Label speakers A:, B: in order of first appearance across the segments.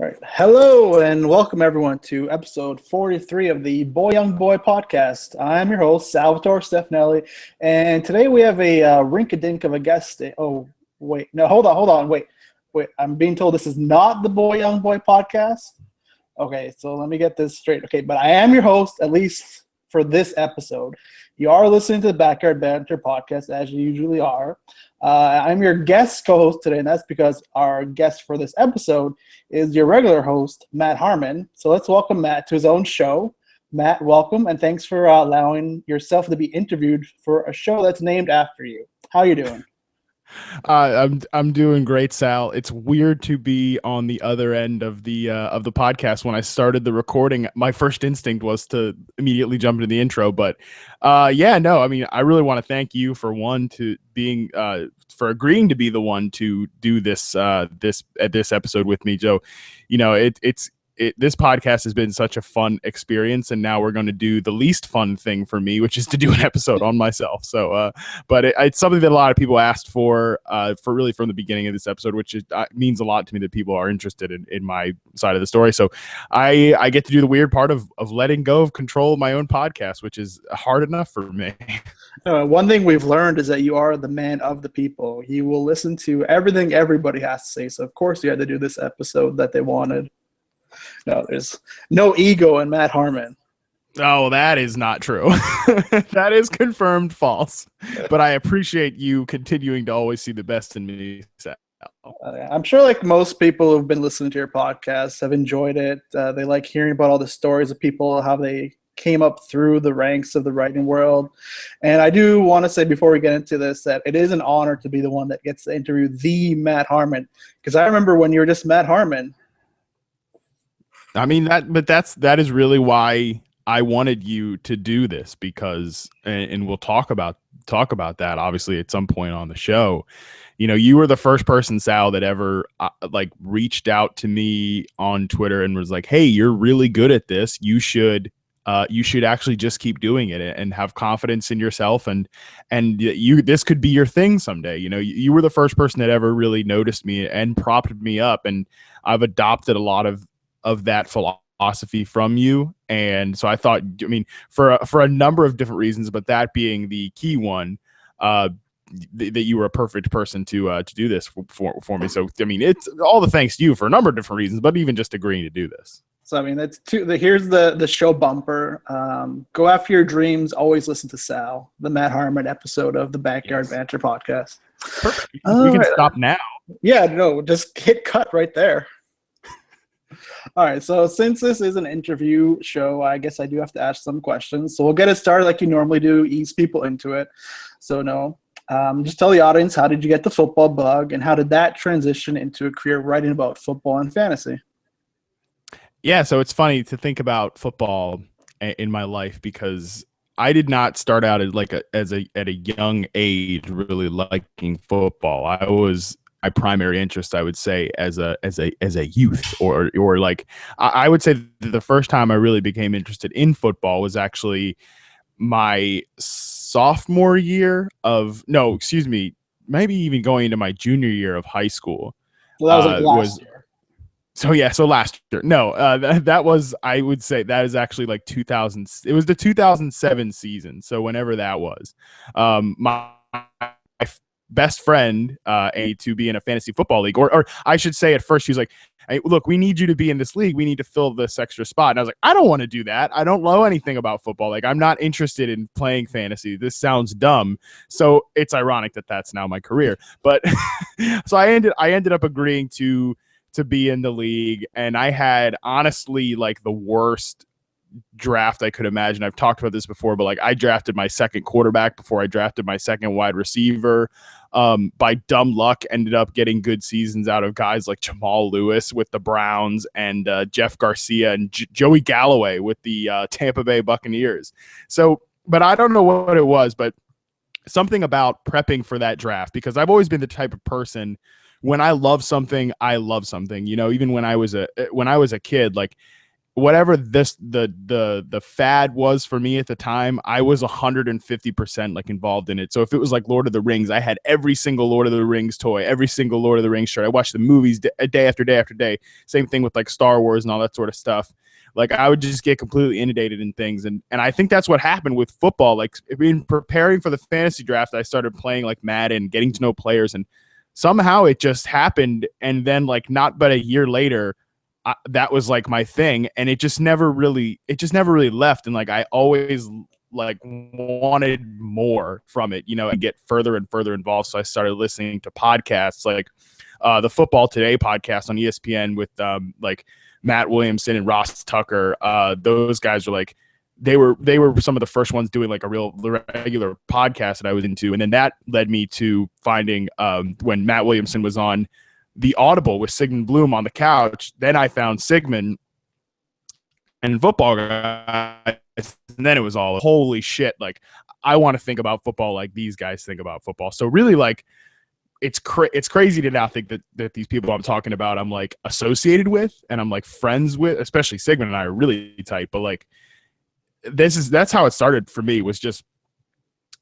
A: All right. Hello and welcome everyone to episode 43 of the Boy Young Boy podcast. I'm your host, Salvatore Stefanelli, and today we have a rink-a-dink of a guest. Oh, wait. No, hold on. Wait. I'm being told this is not the Boy Young Boy podcast. Okay, so let me get this straight. Okay, but I am your host, at least for this episode. You are listening to the Backyard Banter Podcast, as you usually are. I'm your guest co-host today, and that's because our guest for this episode is your regular host, Matt Harmon. So let's welcome Matt to his own show. Matt, welcome, and thanks for allowing yourself to be interviewed for a show that's named after you. How are you doing?
B: I'm doing great, Sal. It's weird to be on the other end of the podcast. When I started the recording, my first instinct was to immediately jump into the intro. But I really want to thank you for for agreeing to be the one to do this episode with me, Joe. You know, this podcast has been such a fun experience, and now we're going to do the least fun thing for me, which is to do an episode on myself. So, but it's something that a lot of people asked for really from the beginning of this episode, which means a lot to me that people are interested in my side of the story. So I get to do the weird part of letting go of control of my own podcast, which is hard enough for me.
A: One thing we've learned is that you are the man of the people. You will listen to everything everybody has to say. So of course you had to do this episode that they wanted. No, there's no ego in Matt Harmon.
B: Oh, that is not true. That is confirmed false. But I appreciate you continuing to always see the best in me, Sal.
A: I'm sure like most people who've been listening to your podcast have enjoyed it. They like hearing about all the stories of people, how they came up through the ranks of the writing world. And I do want to say before we get into this that it is an honor to be the one that gets to interview the Matt Harmon. Because I remember when you were just Matt Harmon.
B: I mean that is really why I wanted you to do this, because, and we'll talk about that obviously at some point on the show. You know, you were the first person, Sal, that ever reached out to me on Twitter and was like, "Hey, you're really good at this. You should actually just keep doing it and have confidence in yourself, and this could be your thing someday." You know, you were the first person that ever really noticed me and propped me up, and I've adopted a lot of that philosophy from you. And so I thought, I mean, for a number of different reasons, but that being the key one, that you were a perfect person to do this for me. So, I mean, it's all the thanks to you for a number of different reasons, but even just agreeing to do this.
A: So, I mean, that's here's the show bumper. Go after your dreams. Always listen to Sal, the Matt Harmon episode of the Backyard Banter Podcast.
B: Perfect. We can stop now.
A: Yeah, no, just hit cut right there. All right, so since this is an interview show, I guess I do have to ask some questions. So we'll get it started like you normally do, ease people into it. So just tell the audience, how did you get the football bug, and how did that transition into a career writing about football and fantasy?
B: Yeah, so it's funny to think about football in my life, because I did not start out at a young age really liking football. I was my primary interest, I would say, as a youth, or like I would say the first time I really became interested in football was actually my sophomore year maybe even going into my junior year of high school.
A: Well, that was last year.
B: So last year. No, that was, I would say that is actually like 2000. It was the 2007 season. So whenever that was, my best friend to be in a fantasy football league, or I should say, at first she was like, "Hey, look, we need you to be in this league. We need to fill this extra spot." And I was like, "I don't want to do that. I don't know anything about football. Like, I'm not interested in playing fantasy. This sounds dumb." So it's ironic that that's now my career. But so I ended up agreeing to be in the league, and I had honestly like the worst draft I could imagine. I've talked about this before, but like I drafted my second quarterback before I drafted my second wide receiver. By dumb luck, ended up getting good seasons out of guys like Jamal Lewis with the Browns, and Jeff Garcia and Joey Galloway with the Tampa Bay Buccaneers. So, but I don't know what it was, but something about prepping for that draft, because I've always been the type of person, when I love something, I love something. You know, even when I was a kid, like whatever the fad was for me at the time, I was 150% like involved in it. So if it was like Lord of the Rings, I had every single Lord of the Rings toy, every single Lord of the Rings shirt. I watched the movies day after day after day. Same thing with like Star Wars and all that sort of stuff. Like I would just get completely inundated in things. And I think that's what happened with football. Like in preparing for the fantasy draft, I started playing like Madden, getting to know players, and somehow it just happened. And then like not but a year later, that was like my thing, and it just never really left. And like I always like wanted more from it, you know, and get further and further involved. So I started listening to podcasts like the Football Today podcast on ESPN with like Matt Williamson and Ross Tucker. Those guys were like they were some of the first ones doing like a real regular podcast that I was into, and then that led me to finding when Matt Williamson was on the Audible with Sigmund Bloom on the couch. Then I found Sigmund and Football Guys, and then it was all holy shit. Like I want to think about football like these guys think about football. So really, like it's crazy to now think that these people I'm talking about I'm like associated with and I'm like friends with. Especially Sigmund and I are really tight. But like that's how it started for me, was just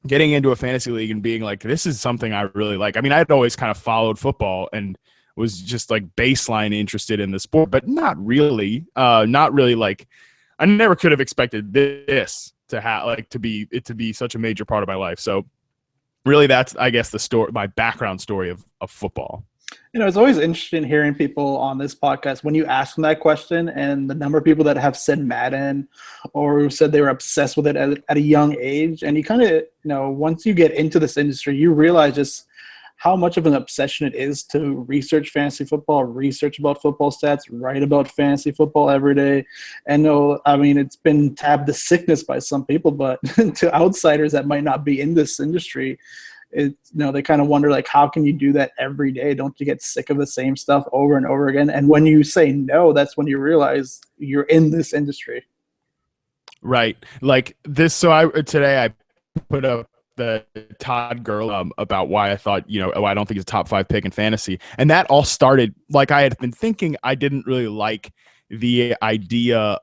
B: getting into a fantasy league and being like, this is something I really like. I mean, I'd always kind of followed football and was just like baseline interested in the sport, but not really like I never could have expected this to have like to be such a major part of my life. So really that's, I guess, the story, my background story of football.
A: You know, it's always interesting hearing people on this podcast when you ask them that question, and the number of people that have said Madden or who said they were obsessed with it at a young age. And you kind of, you know, once you get into this industry, you realize just how much of an obsession it is to research fantasy football, research about football stats, write about fantasy football every day. And no, I mean, it's been tabbed as sickness by some people, but to outsiders that might not be in this industry, they kind of wonder, like, how can you do that every day? Don't you get sick of the same stuff over and over again? And when you say no, that's when you realize you're in this industry.
B: Right. Like this. So today I put up the Todd Gurley about why I thought, why I don't think he's a top 5 pick in fantasy. And that all started, like, I had been thinking I didn't really like the idea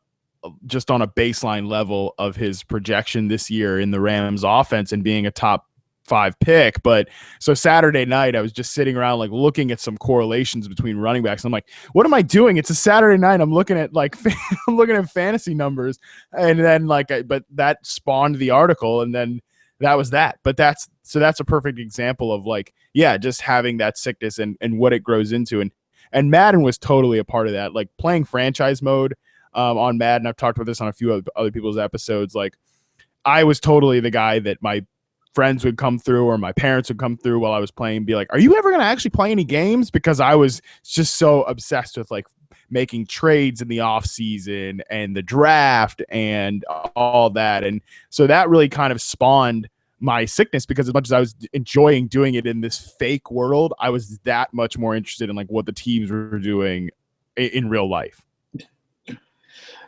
B: just on a baseline level of his projection this year in the Rams offense and being a top 5 pick. But so Saturday night, I was just sitting around like looking at some correlations between running backs. I'm like, what am I doing? It's a Saturday night. I'm looking at like I'm looking at fantasy numbers, and then but that spawned the article, and then that was that. But that's a perfect example of like, yeah, just having that sickness and what it grows into. And Madden was totally a part of that. Like playing franchise mode on Madden. I've talked about this on a few other people's episodes. Like I was totally the guy that my friends would come through or my parents would come through while I was playing and be like, are you ever going to actually play any games? Because I was just so obsessed with like making trades in the off season and the draft and all that. And so that really kind of spawned my sickness, because as much as I was enjoying doing it in this fake world, I was that much more interested in like what the teams were doing in real life.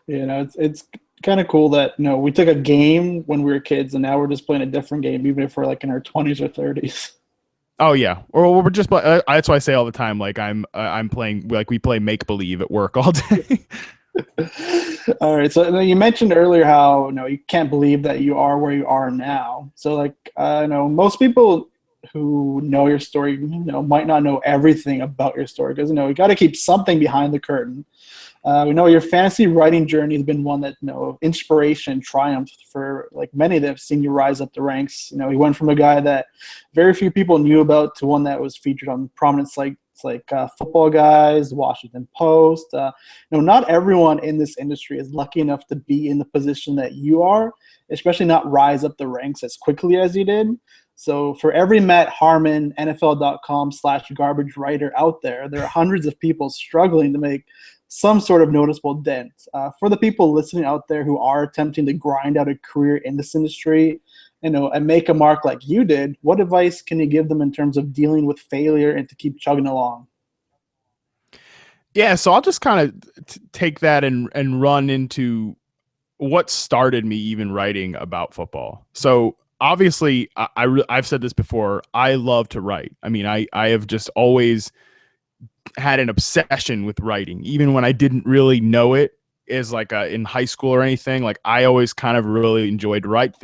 A: It's kind of cool that we took a game when we were kids and now we're just playing a different game, even if we're like in our 20s or 30s.
B: Oh yeah, or we're just that's why I say all the time, like I'm playing, like we play make believe at work all day.
A: All right, so you mentioned earlier how you can't believe that you are where you are now. So like most people who know your story might not know everything about your story, because you got to keep something behind the curtain. We know your fantasy writing journey has been one that inspiration triumphed for like many that have seen you rise up the ranks. He went from a guy that very few people knew about to one that was featured on prominent sites like Football Guys, Washington Post. Not everyone in this industry is lucky enough to be in the position that you are, especially not rise up the ranks as quickly as you did. So for every Matt Harmon, NFL.com/garbage writer out there are hundreds of people struggling to make some sort of noticeable dent. For the people listening out there who are attempting to grind out a career in this industry, and make a mark like you did, what advice can you give them in terms of dealing with failure and to keep chugging along?
B: Yeah, so I'll just kind of take that and run into what started me even writing about football. So obviously, I've said this before, I love to write. I mean, I have just always had an obsession with writing. Even when I didn't really know it, is like in high school or anything, like I always kind of really enjoyed to write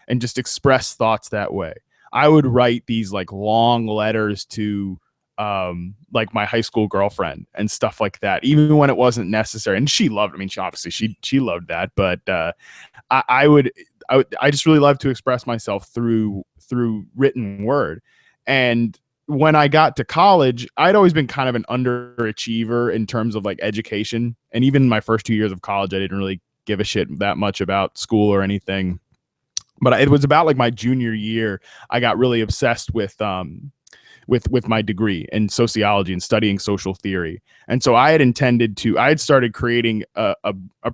B: and just express thoughts that way. I would write these like long letters to like my high school girlfriend and stuff like that, even when it wasn't necessary. And she loved, I mean, she loved that, but I just really love to express myself through written word. And when I got to college, I'd always been kind of an underachiever in terms of like education. And even in my first 2 years of college, I didn't really give a shit that much about school or anything. But it was about like my junior year, I got really obsessed with my degree in sociology and studying social theory. And so I had started creating a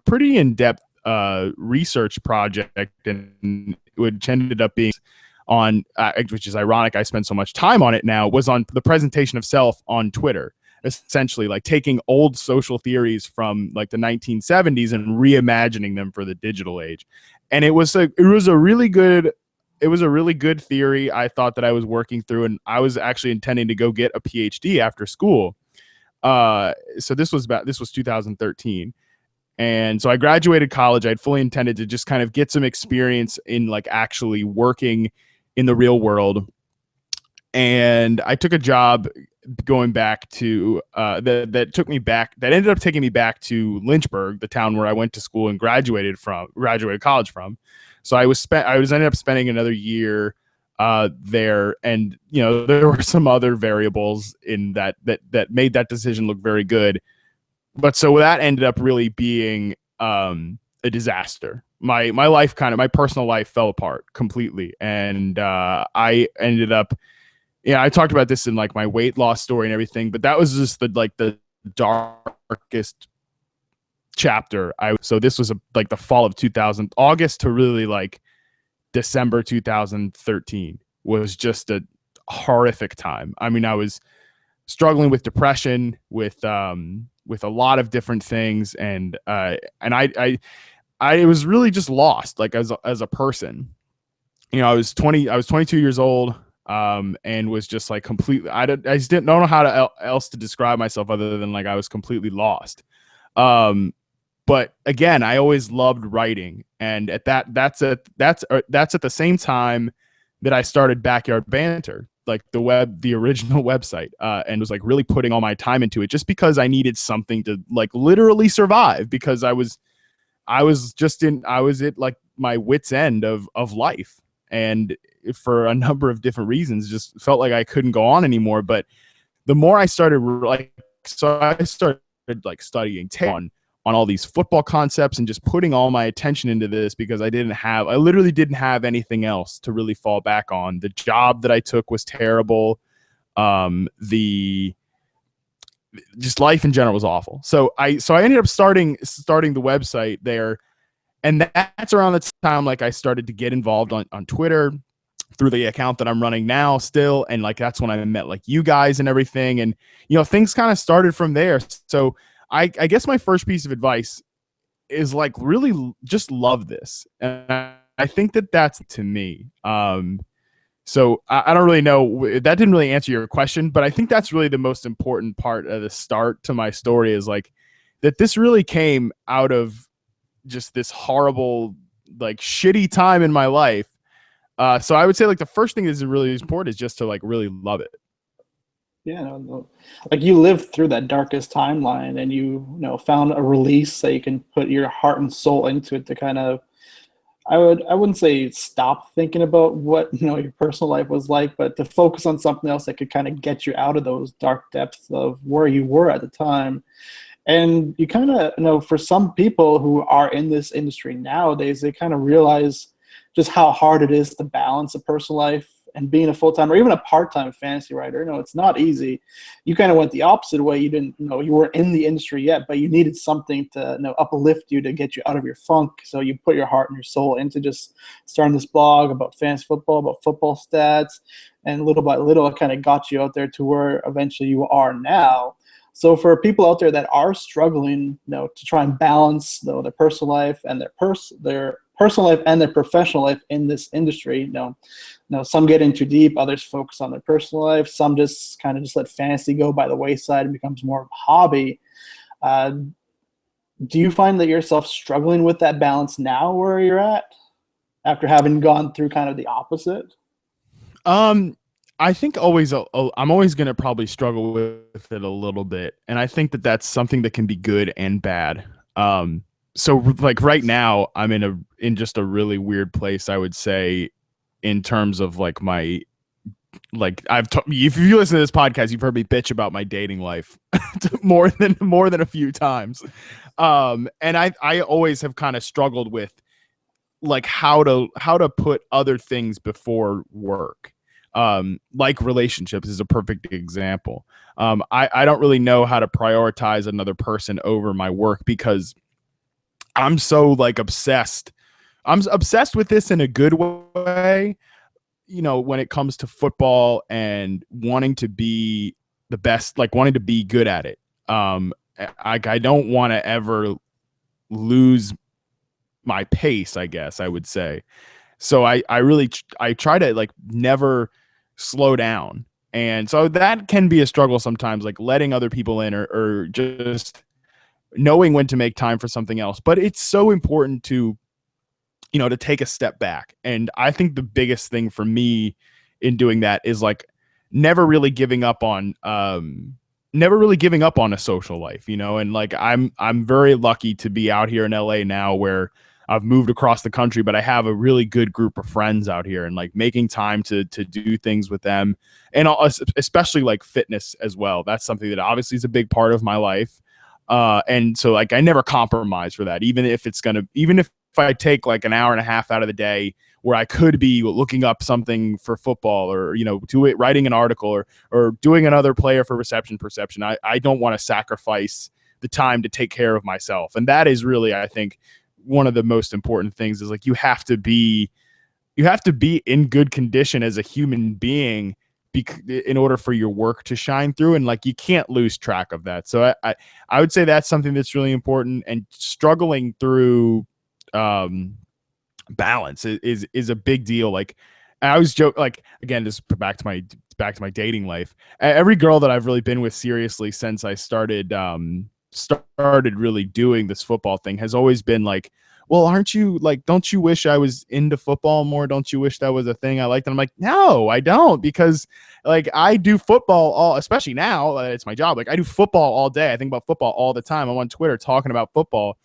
B: pretty in-depth research project, and which ended up being on, which is ironic, I spend so much time on it now, was on the presentation of self on Twitter, essentially like taking old social theories from like the 1970s and reimagining them for the digital age. And it was a really good theory. I thought that I was working through, and I was actually intending to go get a PhD after school. So this was 2013. And so I graduated college. I'd fully intended to just kind of get some experience in like actually working in the real world. And I took a job going back to that ended up taking me back to Lynchburg, the town where I went to school and graduated college from. So I ended up spending another year there, and you know, there were some other variables in that made that decision look very good. But so that ended up really being a disaster. My personal life fell apart completely, and I ended up, I talked about this in like my weight loss story and everything, but that was just the darkest chapter. So this was like the fall of 2000, August to really like December 2013 was just a horrific time. I mean, I was struggling with depression, with a lot of different things, and I was really just lost, like as a person. I was 22 years old, and was just like completely. I just didn't know how else to describe myself other than like I was completely lost. But again, I always loved writing, and that's at the same time that I started Backyard Banter, like the original website, and was like really putting all my time into it, just because I needed something to like literally survive, because I was at like my wit's end of life, and for a number of different reasons, just felt like I couldn't go on anymore. But the more I started like studying on all these football concepts and just putting all my attention into this, because I literally didn't have anything else to really fall back on. The job that I took was terrible. Just life in general was awful. So I ended up starting the website there. And that's around the time like I started to get involved on Twitter through the account that I'm running now still. And like, that's when I met like you guys and everything. And, things kind of started from there. So I guess my first piece of advice is like, really just love this. And I think that's to me. So I don't really know, that didn't really answer your question, but I think that's really the most important part of the start to my story, is like that this really came out of just this horrible, like shitty time in my life. So I would say like the first thing that is really important is just to like really love it.
A: Yeah, no, like you lived through that darkest timeline, and you found a release that you can put your heart and soul into it to kind of, I wouldn't say stop thinking about what your personal life was like, but to focus on something else that could kind of get you out of those dark depths of where you were at the time. And you kind of, for some people who are in this industry nowadays, they kind of realize just how hard it is to balance a personal life and being a full-time or even a part-time fantasy writer. It's not easy. You kind of went the opposite way. You didn't, you weren't in the industry yet, but you needed something to uplift you, to get you out of your funk. So you put your heart and your soul into just starting this blog about fantasy football, about football stats, and little by little, it kind of got you out there to where eventually you are now. So for people out there that are struggling, to try and balance their personal life and their personal life and their professional life in this industry, some get in too deep, others focus on their personal life, some just kind of just let fantasy go by the wayside and becomes more of a hobby. Do you find that yourself struggling with that balance now where you're at after having gone through kind of the opposite?
B: I think I'm always going to probably struggle with it a little bit. And I think that that's something that can be good and bad. So like right now I'm in just a really weird place, I would say, in terms of like if you listen to this podcast, you've heard me bitch about my dating life more than a few times. And I always have kind of struggled with like how to put other things before work. Like relationships is a perfect example. I don't really know how to prioritize another person over my work because I'm so like obsessed. I'm obsessed with this in a good way, when it comes to football and wanting to be the best, like wanting to be good at it. I don't want to ever lose my pace, I guess I would say. So I try to like never slow down. And so that can be a struggle sometimes, like letting other people in or just knowing when to make time for something else. But it's so important to take a step back. And I think the biggest thing for me in doing that is like never really giving up on a social life, and like I'm very lucky to be out here in LA now where I've moved across the country, but I have a really good group of friends out here and like making time to do things with them, and especially like fitness as well. That's something that obviously is a big part of my life. And so like I never compromise for that, even if I take like an hour and a half out of the day where I could be looking up something for football or, writing an article or doing another player for reception perception. I don't want to sacrifice the time to take care of myself. And that is really, I think, one of the most important things is like, you have to be in good condition as a human being in order for your work to shine through. And like, you can't lose track of that. So I would say that's something that's really important, and struggling through, balance is a big deal. Like I always joke, like, again, just back to my dating life. Every girl that I've really been with seriously since I started really doing this football thing has always been like, well, aren't you like, don't you wish I was into football more? Don't you wish that was a thing I liked? And I'm like, no, I don't, because like I do football especially now, it's my job. Like I do football all day. I think about football all the time. I'm on Twitter talking about football.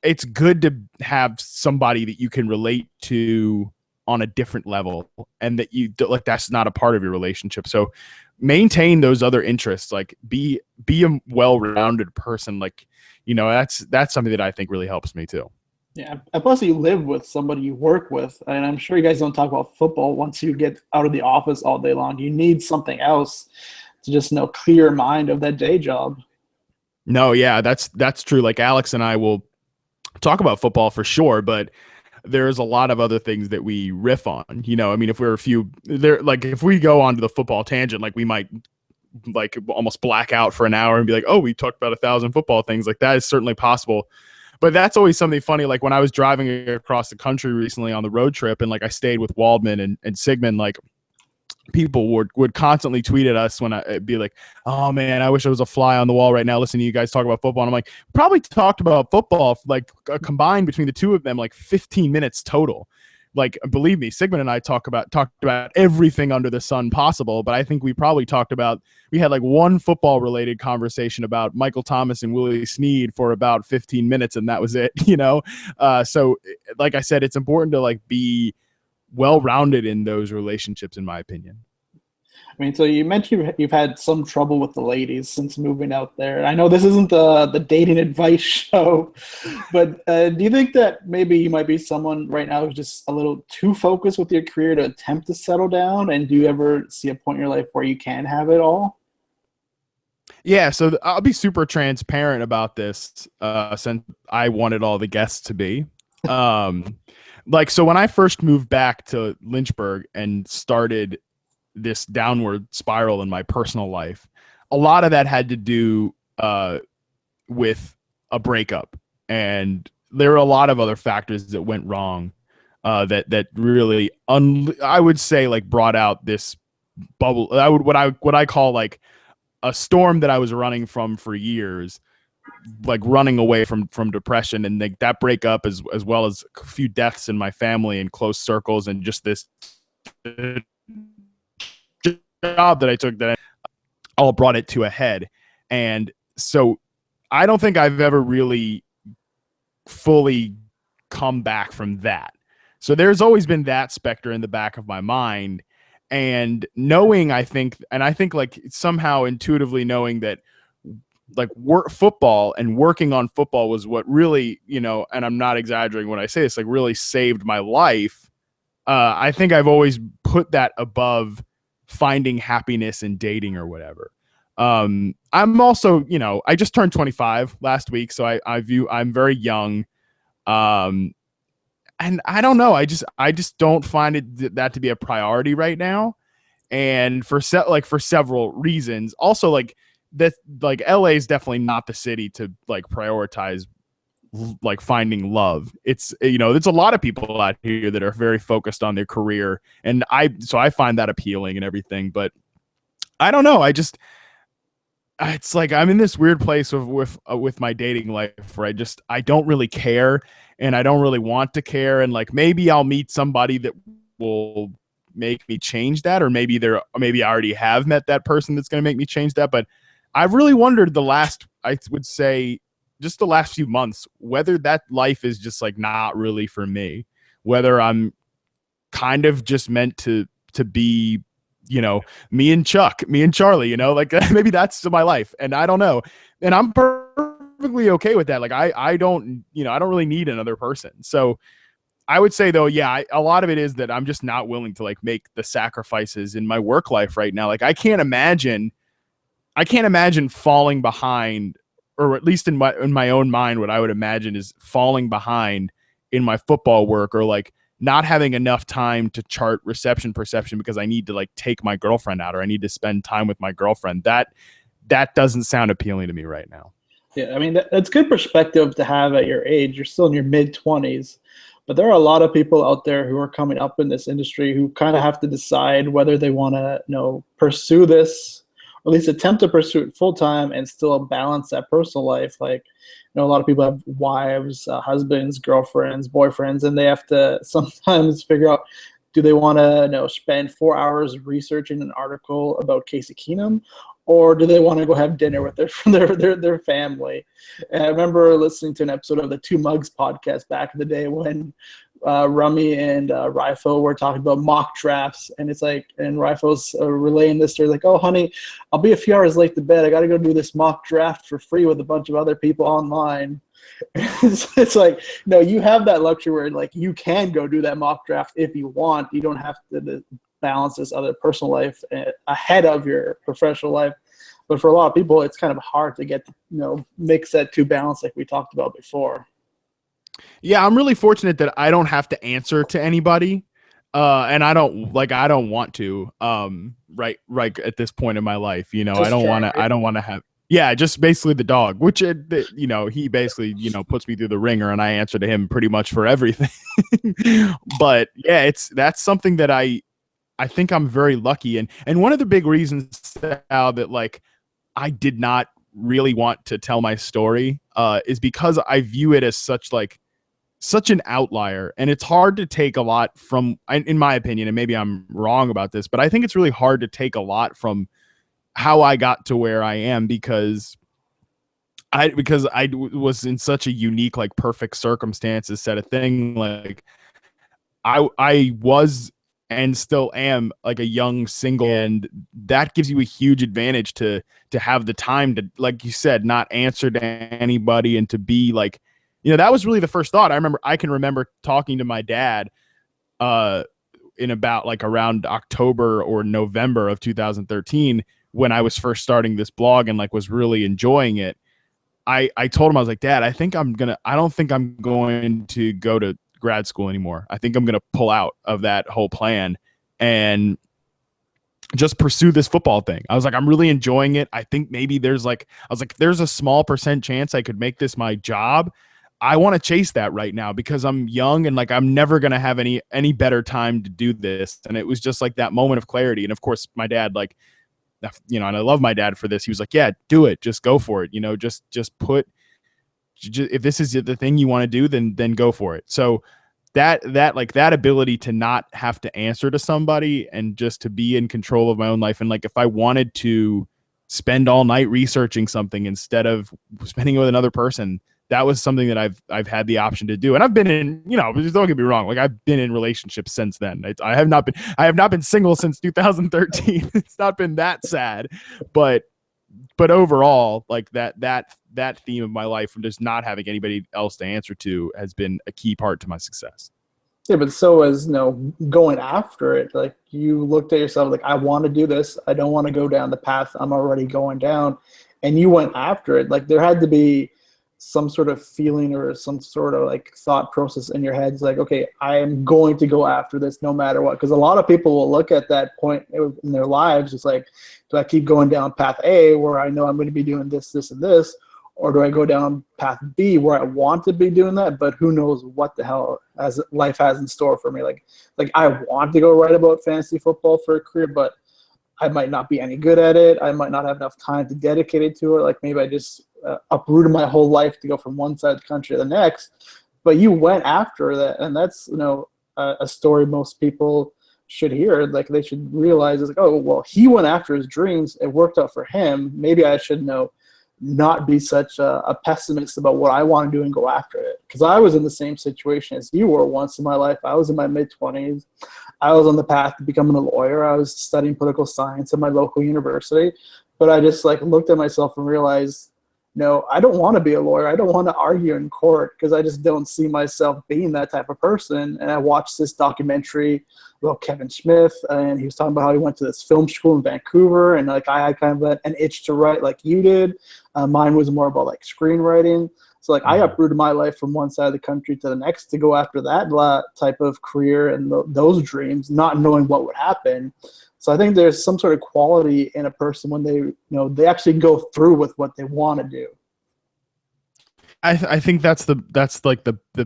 B: It's good to have somebody that you can relate to on a different level, and that like that's not a part of your relationship. So maintain those other interests, like be a well-rounded person. Like, that's something that I think really helps me too.
A: Yeah, and plus you live with somebody you work with, and I'm sure you guys don't talk about football once you get out of the office all day long. You need something else to just clear your mind of that day job.
B: No, yeah, that's true. Like Alex and I will talk about football for sure, but there's a lot of other things that we riff on. I mean, if we go onto the football tangent, like we might like almost black out for an hour and be like, oh, we talked about 1,000 football things. Like that is certainly possible. But that's always something funny. Like when I was driving across the country recently on the road trip, and like I stayed with Waldman and Sigmund, like people would constantly tweet at us when I'd be like, oh man, I wish I was a fly on the wall right now listening to you guys talk about football. And I'm like, probably talked about football like combined between the two of them like 15 minutes total. Like, believe me, Sigmund and I talked about everything under the sun possible, but I think we had like one football related conversation about Michael Thomas and Willie Snead for about 15 minutes, and that was it. So like I said, it's important to like be well-rounded in those relationships, in my opinion.
A: I mean, so you mentioned you've had some trouble with the ladies since moving out there. I know this isn't the dating advice show, but do you think that maybe you might be someone right now who's just a little too focused with your career to attempt to settle down? And do you ever see a point in your life where you can have it all?
B: Yeah, so I'll be super transparent about this, since I wanted all the guests to be. So when I first moved back to Lynchburg and started this downward spiral in my personal life, a lot of that had to do with a breakup, and there were a lot of other factors that went wrong that really I would say like brought out this bubble. What I call like a storm that I was running from for years like running away from depression, and like that breakup as well as a few deaths in my family and close circles, and just this job that I took that all brought it to a head. And so I don't think I've ever really fully come back from that. So there's always been that specter in the back of my mind, and knowing, I think like somehow intuitively knowing that like football and working on football was what really, you know, and I'm not exaggerating when I say this, like really saved my life. I think I've always put that above finding happiness in dating or whatever. I'm also, you know, I just turned 25 last week, so I'm very young. And I don't know, I just don't find that to be a priority right now. And for several reasons. Also, like that, like LA is definitely not the city to like prioritize like finding love. It's, you know, there's a lot of people out here that are very focused on their career, and so I find that appealing and everything. But I don't know, it's like I'm in this weird place with my dating life where I don't really care, and I don't really want to care, and like maybe I'll meet somebody that will make me change that, or maybe I already have met that person that's going to make me change that. But I've really wondered I would say just the last few months, whether that life is just like not really for me, whether I'm kind of just meant to be, you know, me and Charlie, you know, like maybe that's my life, and I don't know. And I'm perfectly okay with that. Like I don't, you know, I don't really need another person. So I would say though, yeah, a lot of it is that I'm just not willing to like make the sacrifices in my work life right now. Like I can't imagine falling behind, or at least in my own mind, what I would imagine is falling behind in my football work, or like not having enough time to chart reception perception because I need to like take my girlfriend out, or I need to spend time with my girlfriend. That doesn't sound appealing to me right now.
A: Yeah, I mean, that's good perspective to have at your age. You're still in your mid-20s, but there are a lot of people out there who are coming up in this industry who kind of have to decide whether they want to, you know, pursue this, or at least attempt to pursue it full-time and still balance that personal life. Like, you know, a lot of people have wives, husbands, girlfriends, boyfriends, and they have to sometimes figure out, do they want to, you know, spend 4 hours researching an article about Casey Keenum, or do they want to go have dinner with their family? And I remember listening to an episode of the Two Mugs podcast back in the day when Rummy and Rifo were talking about mock drafts, and it's like, and Rifo's relaying this story like, oh honey, I'll be a few hours late to bed, I got to go do this mock draft for free with a bunch of other people online. It's like, no, you have that luxury where like you can go do that mock draft if you want. You don't have to balance this other personal life ahead of your professional life. But for a lot of people, it's kind of hard to get, you know, mix that two balance like we talked about before.
B: Yeah, I'm really fortunate that I don't have to answer to anybody, and I don't want to. Right at this point in my life, you know, I don't want to have. Yeah, just basically the dog, which you know, he basically, you know, puts me through the ringer, and I answer to him pretty much for everything. But yeah, that's something that I think I'm very lucky, and one of the big reasons now that like I did not really want to tell my story is because I view it as such an outlier, and it's hard to take a lot from, in my opinion, and maybe I'm wrong about this, but I think it's really hard to take a lot from how I got to where I am, because I was in such a unique, like perfect circumstances set of thing. Like I was and still am like a young single, and that gives you a huge advantage to have the time to, like you said, not answer to anybody, and to be like, you know, that was really the first thought. I can remember talking to my dad in about like around October or November of 2013 when I was first starting this blog and like was really enjoying it. I told him, I was like, Dad, I don't think I'm going to go to grad school anymore. I think I'm going to pull out of that whole plan and just pursue this football thing. I was like, I'm really enjoying it. I think maybe there's a small % chance I could make this my job. I want to chase that right now because I'm young and like I'm never going to have any better time to do this. And it was just like that moment of clarity. And of course, my dad like and I love my dad for this. He was like, yeah, do it. Just go for it. If this is the thing you want to do, then go for it. So that ability to not have to answer to somebody and just to be in control of my own life. And like, if I wanted to spend all night researching something instead of spending it with another person, that was something that I've had the option to do. And I've been in, don't get me wrong, like I've been in relationships since then. I have not been single since 2013. It's not been that sad, but overall, like that theme of my life from just not having anybody else to answer to has been a key part to my success.
A: Yeah, but so as going after it, like you looked at yourself like, I want to do this. I don't want to go down the path I'm already going down, and you went after it. Like there had to be some sort of feeling or some sort of like thought process in your head. It's like, okay, I am going to go after this no matter what. Because a lot of people will look at that point in their lives. It's like, do I keep going down path A where I know I'm going to be doing this, this, and this? Or do I go down path B where I want to be doing that, but who knows what the hell as life has in store for me? Like I want to go write about fantasy football for a career, but I might not be any good at it. I might not have enough time to dedicate it to it. Like maybe I just uprooted my whole life to go from one side of the country to the next. But you went after that, and that's a story most people should hear. Like they should realize, it's like, oh well, he went after his dreams. It worked out for him. Maybe I should not be such a pessimist about what I want to do and go after it. Because I was in the same situation as you were once in my life. I was in my mid-20s. I was on the path to becoming a lawyer. I was studying political science at my local university. But I just looked at myself and realized, no, I don't want to be a lawyer. I don't want to argue in court because I just don't see myself being that type of person. And I watched this documentary about Kevin Smith, and he was talking about how he went to this film school in Vancouver, and I had kind of an itch to write like you did. Mine was more about screenwriting. So I uprooted my life from one side of the country to the next to go after that type of career and those dreams, not knowing what would happen. So I think there's some sort of quality in a person when they actually go through with what they want to do.
B: I think that's the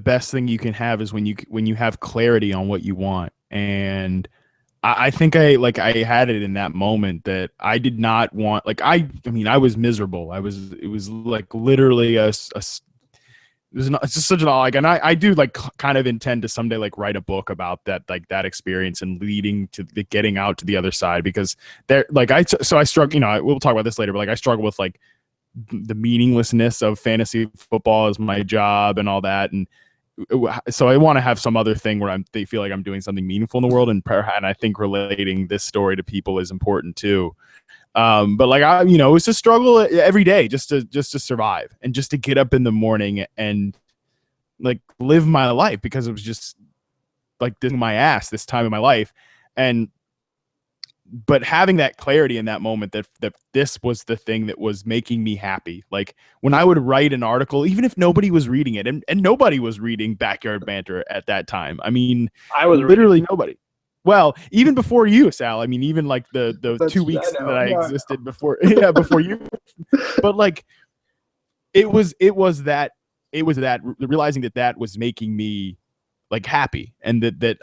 B: best thing you can have is when you have clarity on what you want. And I think I had it in that moment that I did not want, I was miserable. It was literally it's just such an and I do kind of intend to someday write a book about that that experience and leading to getting out to the other side, because there I struggle, we'll talk about this later, but I struggle with the meaninglessness of fantasy football as my job and all that, and so I want to have some other thing where they feel like I'm doing something meaningful in the world, and I think relating this story to people is important too. But it's a struggle every day just to survive and just to get up in the morning and live my life, because it was just this my ass this time in my life. But having that clarity in that moment that this was the thing that was making me happy. When I would write an article, even if nobody was reading it, and nobody was reading Backyard Banter at that time. I was literally nobody. Well, even before you, Sal. Even the 2 weeks that I existed before, before you. But it was that realizing that was making me happy, and that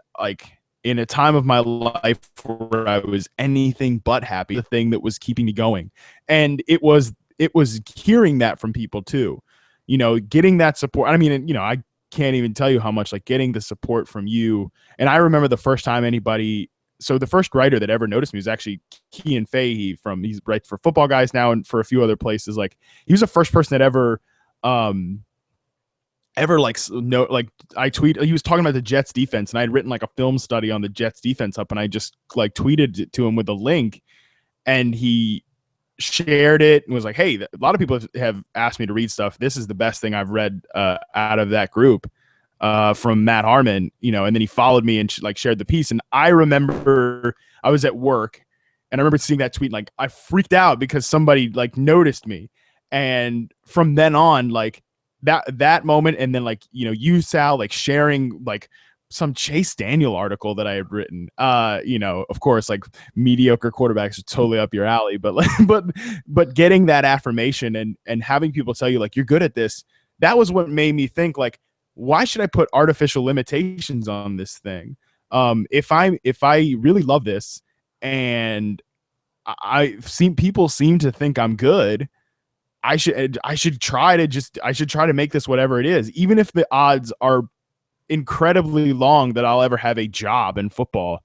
B: in a time of my life where I was anything but happy, the thing that was keeping me going. And it was hearing that from people too, getting that support. I can't even tell you how much getting the support from you. And I remember the first time the first writer that ever noticed me was actually Kean Fahey he's writes for Football Guys now and for a few other places. He was the first person that ever I tweet, he was talking about the Jets defense, and I had written a film study on the Jets defense up, and I just tweeted it to him with a link, and he shared it and was like, hey, a lot of people have asked me to read stuff. This is the best thing I've read out of that group from Matt Harmon, and then he followed me and shared the piece. And I remember I was at work, and I remember seeing that tweet, I freaked out because somebody noticed me. And from then on, that moment, and then you, Sal, sharing some Chase Daniel article that I had written, of course, mediocre quarterbacks are totally up your alley, but but getting that affirmation and having people tell you you're good at this, that was what made me think why should I put artificial limitations on this thing? If I really love this, and I've seen people seem to think I'm good. I should try to make this whatever it is, even if the odds are incredibly long that I'll ever have a job in football.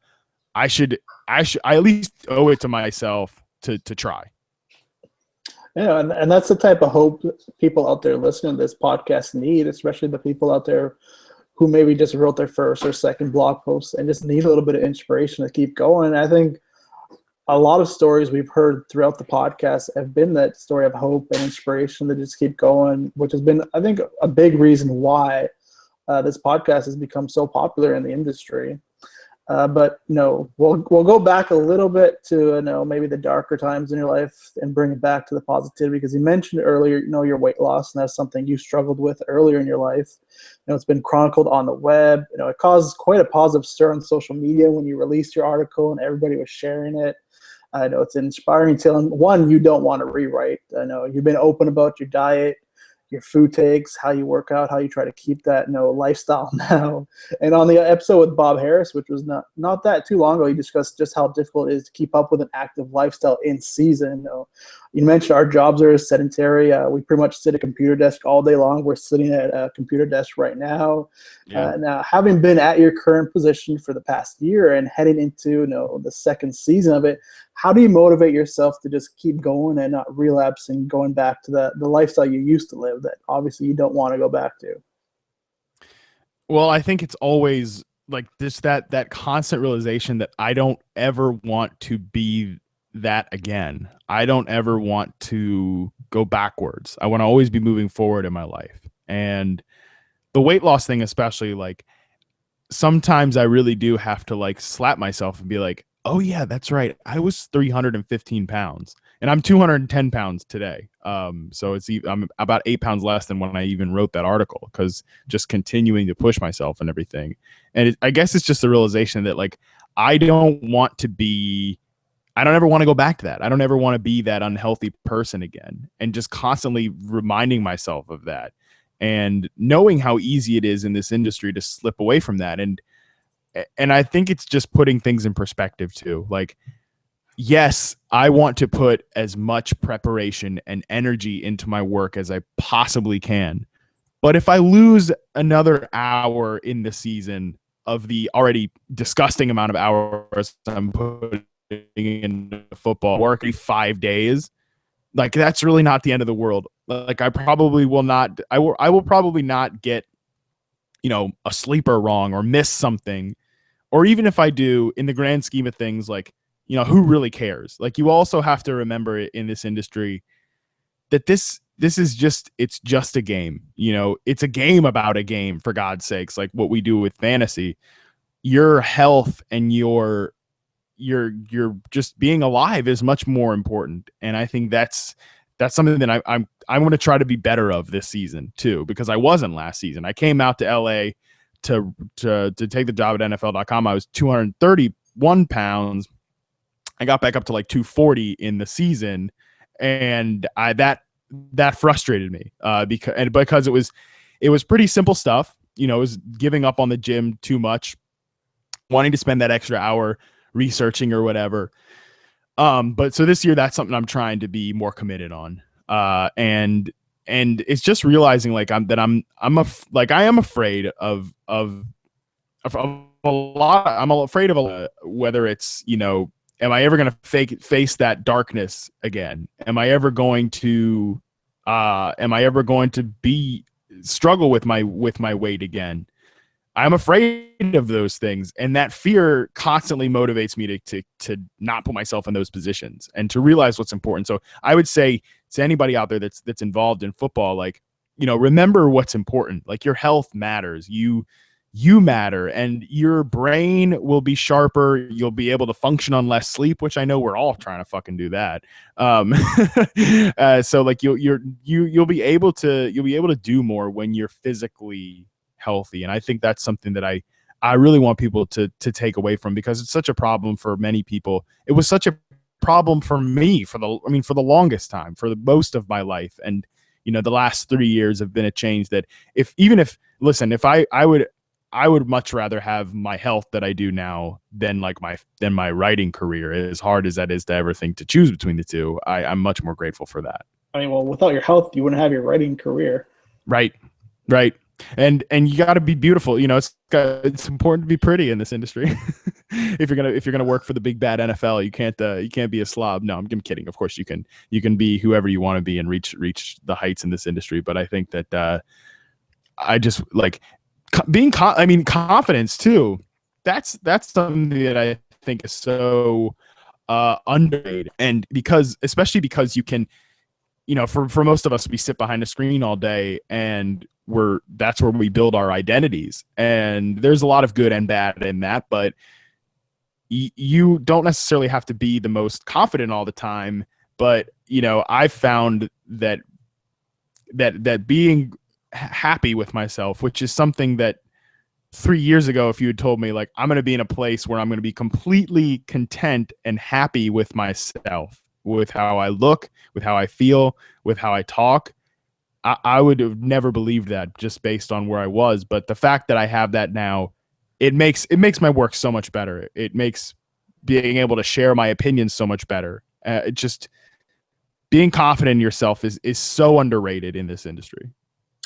B: I at least owe it to myself to try.
A: Yeah, and that's the type of hope people out there listening to this podcast need, especially the people out there who maybe just wrote their first or second blog post and just need a little bit of inspiration to keep going. And I think a lot of stories we've heard throughout the podcast have been that story of hope and inspiration to just keep going, which has been, I think, a big reason why this podcast has become so popular in the industry. But no, we'll go back a little bit to maybe the darker times in your life and bring it back to the positivity, because you mentioned earlier your weight loss, and that's something you struggled with earlier in your life. It's been chronicled on the web. It caused quite a positive stir on social media when you released your article and everybody was sharing it. I know it's an inspiring tale, and one you don't want to rewrite. I know you've been open about your diet, your food takes, how you work out, how you try to keep that lifestyle now. And on the episode with Bob Harris, which was not that too long ago, he discussed just how difficult it is to keep up with an active lifestyle in season. You mentioned our jobs are sedentary. We pretty much sit at a computer desk all day long. We're sitting at a computer desk right now. Yeah. Now, having been at your current position for the past year and heading into the second season of it, how do you motivate yourself to just keep going and not relapse and going back to the lifestyle you used to live that obviously you don't want to go back to?
B: Well, I think it's always like this, that constant realization that I don't ever want to be that again. I don't ever want to go backwards. I want to always be moving forward in my life. And the weight loss thing, especially, like, sometimes I really do have to like slap myself and be like, oh yeah, that's right, I was 315 pounds and I'm 210 pounds today. So I'm about 8 pounds less than when I even wrote that article, because just continuing to push myself and everything. And I guess it's just the realization that, like, I don't ever want to go back to that. I don't ever want to be that unhealthy person again, and just constantly reminding myself of that and knowing how easy it is in this industry to slip away from that. And I think it's just putting things in perspective too. Like, yes, I want to put as much preparation and energy into my work as I possibly can. But if I lose another hour in the season of the already disgusting amount of hours I'm putting into football, working 5 days, like, that's really not the end of the world. Like, I probably will not, I will probably not get, a sleeper wrong or miss something. Or even if I do, in the grand scheme of things, like, who really cares? Like, you also have to remember in this industry that this is just, it's just a game. It's a game about a game, for God's sakes. Like what we do with fantasy, your health and your just being alive is much more important. And I think that's something that I want to try to be better of this season too, because I wasn't last season. I came out to LA to take the job at NFL.com. I was 231 pounds. I got back up to like 240 in the season, and that frustrated me because it was pretty simple stuff. It was giving up on the gym too much, wanting to spend that extra hour researching or whatever. But so this year, that's something I'm trying to be more committed on. And it's just realizing like I am afraid of a lot. I'm afraid of whether it's, am I ever going to face that darkness again? Am I ever going to struggle with my weight again? I'm afraid of those things, and that fear constantly motivates me to not put myself in those positions and to realize what's important. So I would say to anybody out there that's involved in football, like, remember what's important. Like, your health matters. You matter, and your brain will be sharper. You'll be able to function on less sleep, which I know we're all trying to fucking do that. So like you'll be able to do more when you're physically healthy. And I think that's something that I really want people to take away from, because it's such a problem for many people. It was such a problem for me for the longest time, for the most of my life. And, the last 3 years have been a change that if I would I would much rather have my health that I do now than my writing career. As hard as that is to ever think to choose between the two, I'm much more grateful for that.
A: I mean, well, without your health, you wouldn't have your writing career.
B: Right. And you got to be beautiful. It's important to be pretty in this industry. If you're gonna work for the big bad NFL, you can't be a slob. No, I'm kidding. Of course, you can be whoever you want to be and reach the heights in this industry. But I think that I just like confidence too. That's something that I think is so underrated, and especially because you can, for most of us, we sit behind a screen all day, and that's where we build our identities. And there's a lot of good and bad in that, but you don't necessarily have to be the most confident all the time. But I've found that being happy with myself, which is something that 3 years ago, if you had told me like I'm going to be in a place where I'm going to be completely content and happy with myself, with how I look, with how I feel, with how I talk, I would have never believed that just based on where I was. But the fact that I have that now, it makes my work so much better. It makes being able to share my opinions so much better. Just being confident in yourself is so underrated in this industry.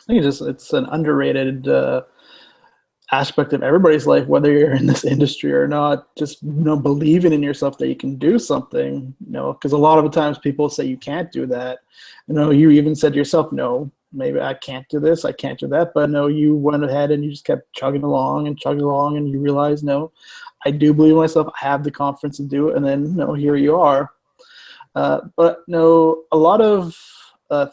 A: I think it's an underrated aspect of everybody's life, whether you're in this industry or not. Just believing in yourself that you can do something. Because a lot of the times people say you can't do that. You even said to yourself, no, maybe I can't do this, I can't do that. But no, you went ahead and you just kept chugging along, and you realized, no, I do believe in myself. I have the confidence to do it. And then, here you are. But a lot of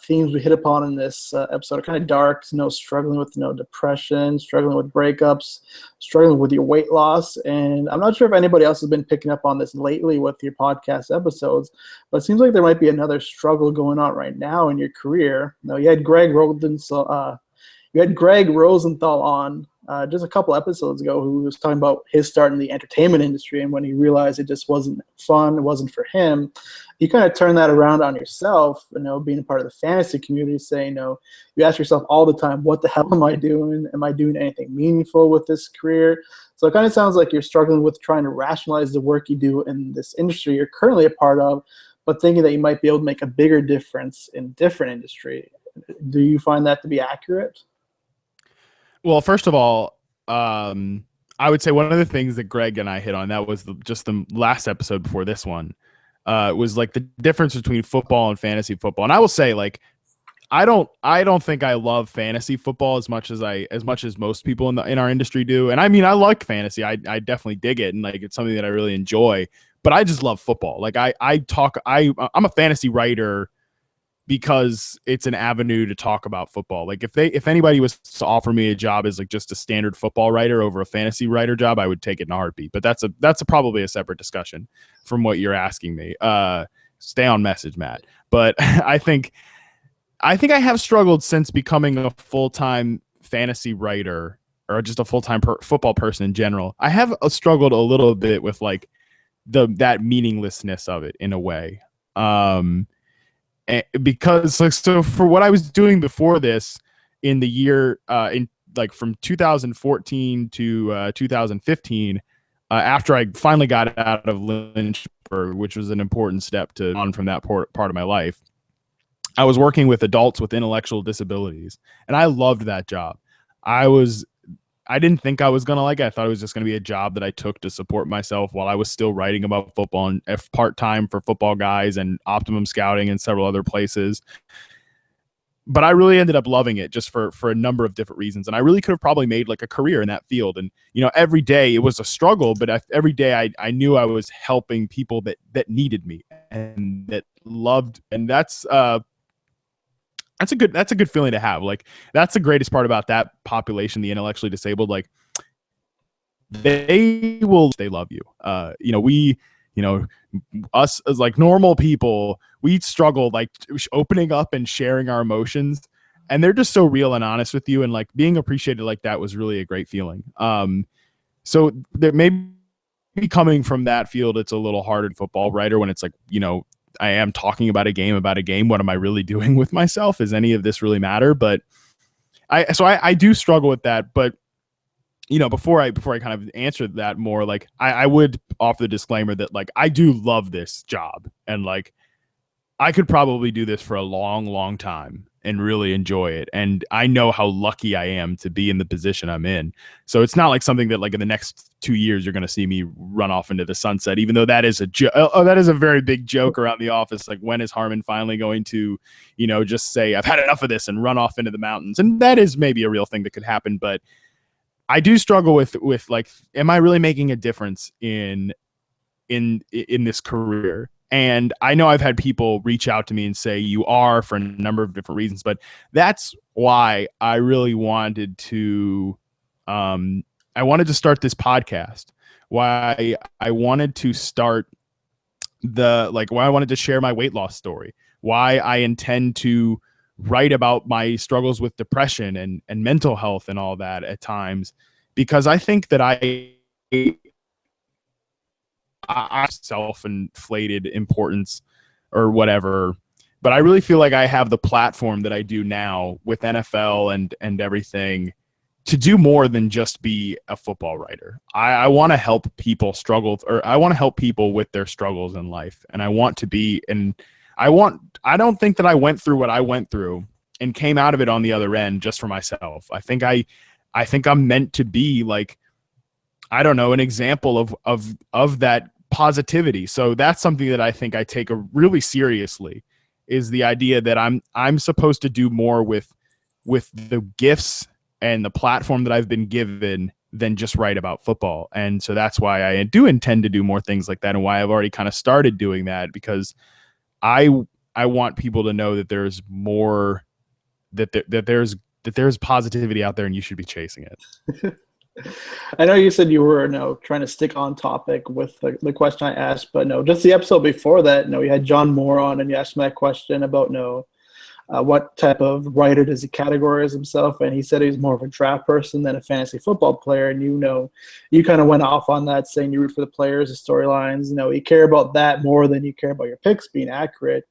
A: themes we hit upon in this episode are kind of dark. Struggling with depression, struggling with breakups, struggling with your weight loss. And I'm not sure if anybody else has been picking up on this lately with your podcast episodes, but it seems like there might be another struggle going on right now in your career. You had Greg Rosenthal on just a couple episodes ago, who was talking about his start in the entertainment industry, and when he realized it just wasn't fun, it wasn't for him. You kind of turn that around on yourself, being a part of the fantasy community, saying, you ask yourself all the time, what the hell am I doing? Am I doing anything meaningful with this career? So it kind of sounds like you're struggling with trying to rationalize the work you do in this industry you're currently a part of, but thinking that you might be able to make a bigger difference in different industry. Do you find that to be accurate?
B: Well, first of all, I would say one of the things that Greg and I hit on, that was just the last episode before this one, was like the difference between football and fantasy football. And I will say, like, I don't think I love fantasy football as much as most people in our industry do. And I mean, I like fantasy. I definitely dig it, and like it's something that I really enjoy. But I just love football. Like I'm a fantasy writer because it's an avenue to talk about football. Like if anybody was to offer me a job as like just a standard football writer over a fantasy writer job, I would take it in a heartbeat. But that's probably a separate discussion from what you're asking me. Stay on message, Matt. But I think I have struggled since becoming a full-time fantasy writer, or just a full-time football person in general. I have struggled a little bit with like that meaninglessness of it in a way. Because like, so for what I was doing before this in the year from 2014 to 2015, after I finally got out of Lynchburg, which was an important step on from that part of my life, I was working with adults with intellectual disabilities, and I loved that job. I didn't think I was going to like it. I thought it was just going to be a job that I took to support myself while I was still writing about football and part-time for Football Guys and Optimum Scouting and several other places. But I really ended up loving it just for a number of different reasons. And I really could have probably made like a career in that field. And, every day it was a struggle, but every day I knew I was helping people that needed me and that loved. And that's a good feeling to have. Like, that's the greatest part about that population, the intellectually disabled. Like, they love you. Us as like normal people, we struggle like opening up and sharing our emotions, and they're just so real and honest with you, and like being appreciated like that was really a great feeling. So there maybe coming from that field, it's a little harder to football writer when it's like, I am talking about a game. What am I really doing with myself? Does any of this really matter? But I do struggle with that. But before I kind of answer that more, like I would offer the disclaimer that like I do love this job, and like I could probably do this for a long, long time and really enjoy it. And I know how lucky I am to be in the position I'm in. So it's not like something that like in the next 2 years you're going to see me run off into the sunset, even though that is that is a very big joke around the office. Like, when is Harmon finally going to, just say I've had enough of this and run off into the mountains? And that is maybe a real thing that could happen. But I do struggle with like, am I really making a difference in this career? And I know I've had people reach out to me and say you are, for a number of different reasons, but that's why I really wanted to, start this podcast. Why I wanted to start why I wanted to share my weight loss story. Why I intend to write about my struggles with depression and mental health and all that at times, because I think that I self-inflated importance or whatever, but I really feel like I have the platform that I do now with NFL and everything to do more than just be a football writer. I want to help people I want to help people with their struggles in life. And I want to be, and I don't think that I went through what I went through and came out of it on the other end just for myself. I think I'm meant to be like, I don't know, an example of that positivity. So that's something that I think I take really seriously, is the idea that I'm supposed to do more with the gifts and the platform that I've been given than just write about football. And so that's why I do intend to do more things like that, and why I've already kind of started doing that, because I want people to know that there's more, that there's positivity out there, and you should be chasing it.
A: I know you said you were trying to stick on topic with the question I asked, but no, just the episode before that, you had John Moore on, and you asked him that question about what type of writer does he categorize himself, and he said he's more of a draft person than a fantasy football player. And you kind of went off on that, saying you root for the players, the storylines. You care about that more than you care about your picks being accurate.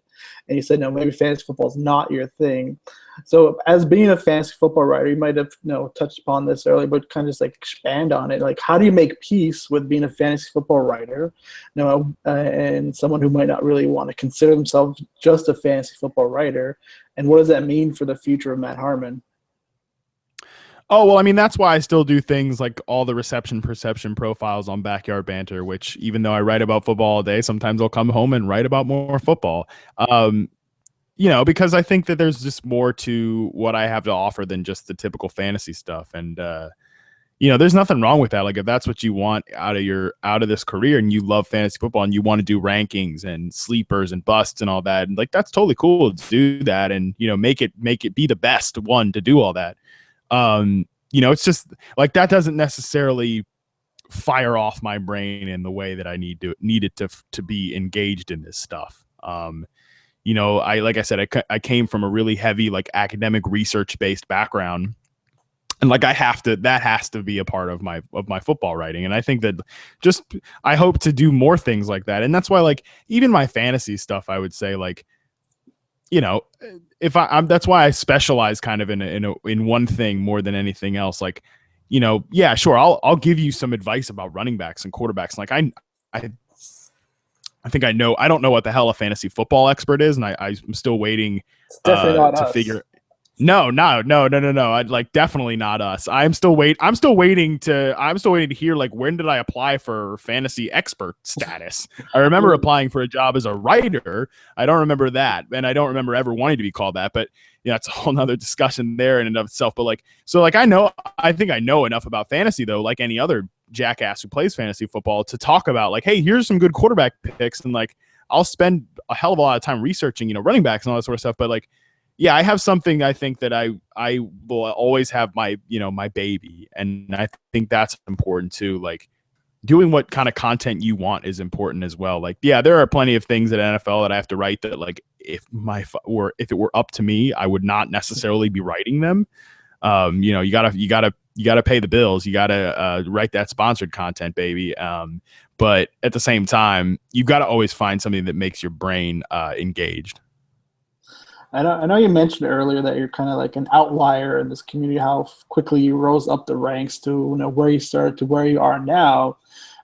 A: And you said, no, maybe fantasy football is not your thing. So as being a fantasy football writer, you might have touched upon this earlier, but kind of just like expand on it. Like, how do you make peace with being a fantasy football writer, and someone who might not really want to consider themselves just a fantasy football writer? And what does that mean for the future of Matt Harmon?
B: Oh, well, I mean, that's why I still do things like all the reception perception profiles on Backyard Banter, which, even though I write about football all day, sometimes I'll come home and write about more football. Because I think that there's just more to what I have to offer than just the typical fantasy stuff. And, there's nothing wrong with that. Like, if that's what you want out of this career, and you love fantasy football and you want to do rankings and sleepers and busts and all that, and like, that's totally cool to do that. And, make it be the best one to do all that. It's just like, that doesn't necessarily fire off my brain in the way that I need it to be engaged in this stuff. Like I said, I came from a really heavy, like, academic research based background, and like, that has to be a part of my football writing. And I think that I hope to do more things like that. And that's why, like, even my fantasy stuff, I would say, like, that's why I specialize kind of in one thing more than anything else. Like, yeah, sure, I'll give you some advice about running backs and quarterbacks. Like, I think I don't know what the hell a fantasy football expert is, and I'm still waiting to figure. No. I'd like, definitely not us. I'm still waiting to hear, like, when did I apply for fantasy expert status? I remember applying for a job as a writer. I don't remember that, and I don't remember ever wanting to be called that. But it's a whole nother discussion there in and of itself. But like, so like, I think I know enough about fantasy, though, like any other jackass who plays fantasy football, to talk about, like, hey, here's some good quarterback picks, and like, I'll spend a hell of a lot of time researching, running backs and all that sort of stuff. But like, yeah, I have something, I think, that I will always have my baby. And I think that's important too. Like, doing what kind of content you want is important as well. Like, yeah, there are plenty of things at NFL that I have to write that, like, if it were up to me, I would not necessarily be writing them. You gotta pay the bills. You gotta write that sponsored content, baby. But at the same time, you've got to always find something that makes your brain engaged.
A: I know you mentioned earlier that you're kind of like an outlier in this community, how quickly you rose up the ranks to where you started to where you are now.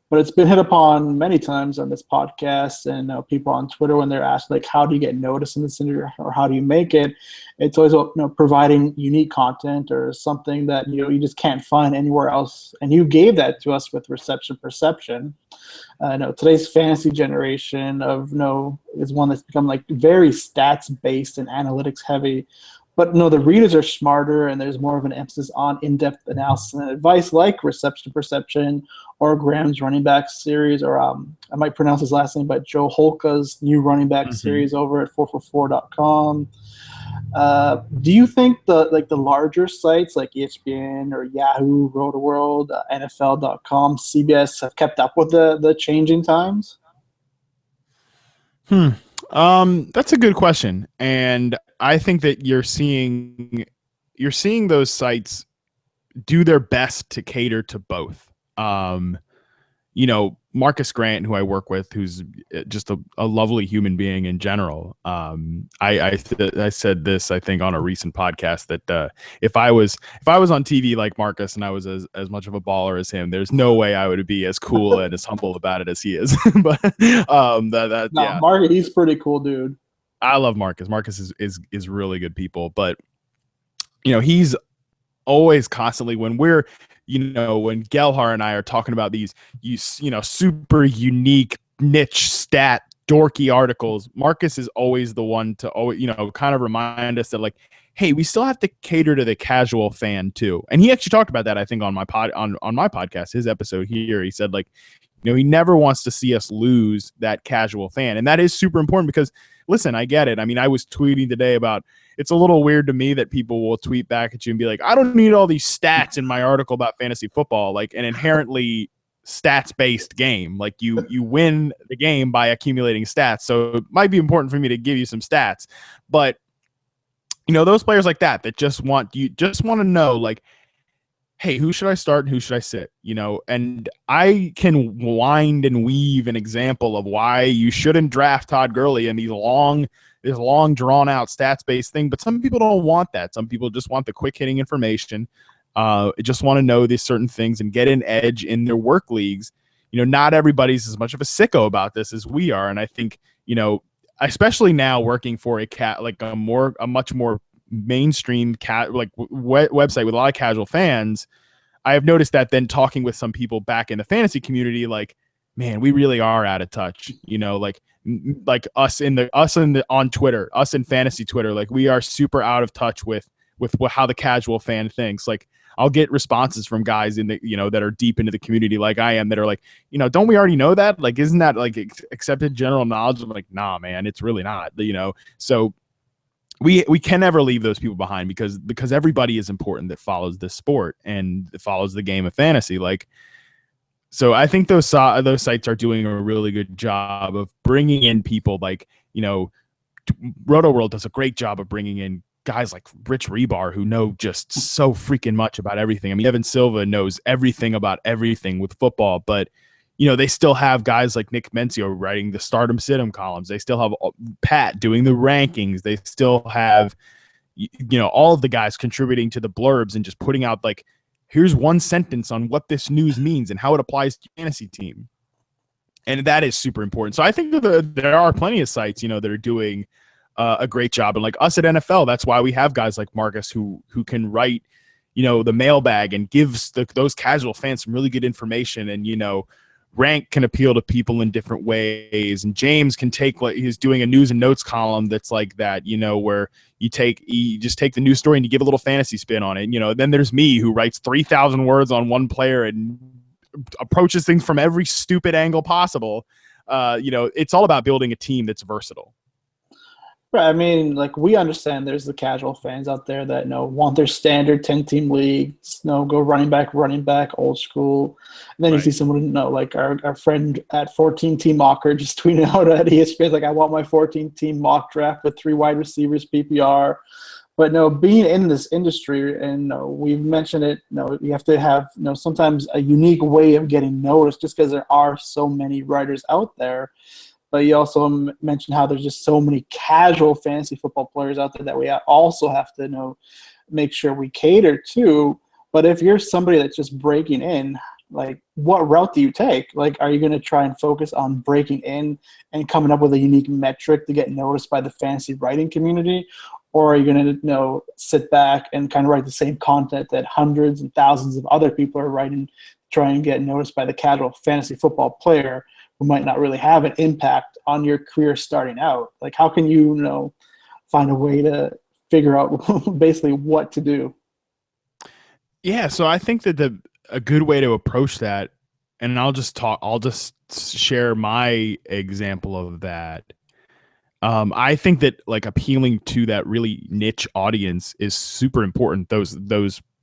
A: But it's been hit upon many times on this podcast, and people on Twitter when they're asked like, "How do you get noticed in this industry, or how do you make it?" It's always providing unique content or something that you just can't find anywhere else. And you gave that to us with Reception Perception. Today's fantasy generation is one that's become like very stats based and analytics heavy. But the readers are smarter, and there's more of an emphasis on in-depth analysis and advice, like Reception Perception or Graham's running back series, or I might pronounce his last name, but Joe Holka's new running back series over at 444.com. Do you think the larger sites like ESPN or Yahoo, Roto-World, NFL.com, CBS have kept up with the changing times?
B: That's a good question, and I think that you're seeing those sites do their best to cater to both. Marcus Grant, who I work with, who's just a lovely human being in general. I said this, I think, on a recent podcast that if I was on TV like Marcus and I was as much of a baller as him, there's no way I would be as cool and as humble about it as he is. But yeah.
A: Marcus, he's pretty cool, dude.
B: I love Marcus. Marcus is really good people, but he's always constantly when Gelhar and I are talking about these super unique niche stat dorky articles, Marcus is always the one to always kind of remind us that like, hey, we still have to cater to the casual fan too. And he actually talked about that, I think, on my podcast, his episode here. He said like, he never wants to see us lose that casual fan. And that is super important because, listen, I get it. I mean, I was tweeting today about it's a little weird to me that people will tweet back at you and be like, I don't need all these stats in my article about fantasy football, like an inherently stats-based game. Like you win the game by accumulating stats. So it might be important for me to give you some stats. But, those players like that just want to know, like, hey, who should I start and who should I sit? And I can wind and weave an example of why you shouldn't draft Todd Gurley in this long drawn out stats based thing. But some people don't want that. Some people just want the quick hitting information. Just want to know these certain things and get an edge in their work leagues. Not everybody's as much of a sicko about this as we are. And I think, especially now working for a much more mainstream website with a lot of casual fans, I have noticed that then talking with some people back in the fantasy community, like, man, we really are out of touch, like us on Twitter, us in fantasy Twitter, like we are super out of touch with how the casual fan thinks. Like I'll get responses from guys in the, that are deep into the community like I am that are like, don't we already know that? Like, isn't that like accepted general knowledge? I'm like, nah, man, it's really not, so we can never leave those people behind because everybody is important that follows this sport and follows the game of fantasy. Like, so I think those sites are doing a really good job of bringing in people like, Roto-World does a great job of bringing in guys like Rich Rebar who know just so freaking much about everything. I mean, Evan Silva knows everything about everything with football, but they still have guys like Nick Mencio writing the stardom situm columns. They still have Pat doing the rankings. They still have, all of the guys contributing to the blurbs and just putting out like, here's one sentence on what this news means and how it applies to your fantasy team. And that is super important. So I think there are plenty of sites, that are doing a great job. And like us at NFL, that's why we have guys like Marcus who can write, the mailbag and gives those casual fans some really good information. And, Rank can appeal to people in different ways, and James can take he's doing a news and notes column that's like that, where you just take the news story and you give a little fantasy spin on it. Then there's me who writes 3,000 words on one player and approaches things from every stupid angle possible. It's all about building a team that's versatile.
A: Right. I mean, like, we understand there's the casual fans out there that want their standard 10-team leagues, go running back, old school. And then you see someone, like our friend at 14-team mocker just tweeting out at ESPN, like, I want my 14-team mock draft with 3 wide receivers PPR. But being in this industry, and we've mentioned it, you have to have sometimes a unique way of getting noticed just because there are so many writers out there. but you also mentioned how there's just so many casual fantasy football players out there that we also have to make sure we cater to. But if you're somebody that's just breaking in, like, what route do you take? Like, are you going to try and focus on breaking in and coming up with a unique metric to get noticed by the fantasy writing community? Or are you going to, sit back and kind of write the same content that hundreds and thousands of other people are writing, try and get noticed by the casual fantasy football player who might not really have an impact on your career starting out? Like, how can you, find a way to figure out basically what to do?
B: Yeah, so I think that a good way to approach that, and I'll just share my example of that. I think that like appealing to that really niche audience is super important. Those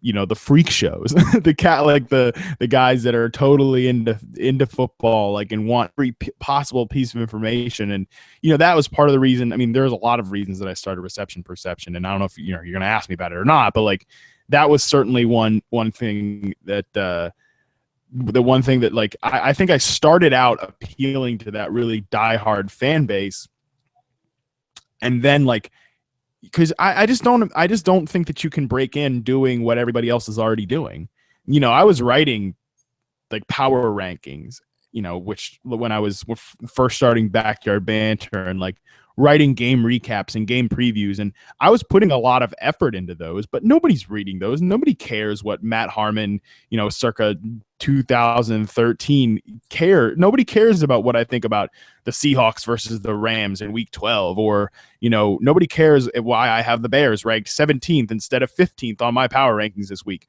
B: the freak shows, the guys that are totally into football, like, and want every possible piece of information. And that was part of the reason. I mean, there's a lot of reasons that I started Reception Perception, and I don't know if you're going to ask me about it or not, but like that was certainly one thing that the one thing that like I think I started out appealing to that really diehard fan base. And then like, because I just don't think that you can break in doing what everybody else is already doing. I was writing like power rankings, which when I was first starting Backyard Banter, and like writing game recaps and game previews, and I was putting a lot of effort into those, but nobody's reading those. Nobody cares what Matt Harmon, circa 2013 nobody cares about what I think about the Seahawks versus the Rams in week 12, or nobody cares why I have the Bears ranked 17th instead of 15th on my power rankings this week.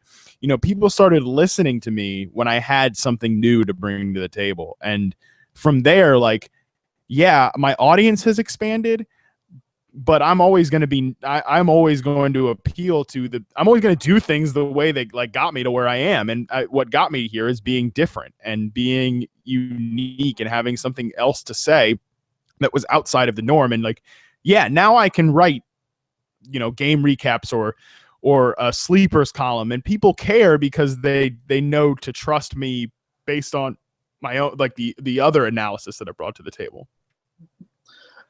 B: People started listening to me when I had something new to bring to the table, and from there, like, yeah, my audience has expanded, but I'm always going to appeal to I'm always going to do things the way they like got me to where I am. And what got me here is being different and being unique and having something else to say that was outside of the norm. And like, yeah, now I can write, game recaps or a sleepers column, and people care because they know to trust me based on my own, like the other analysis that I brought to the table.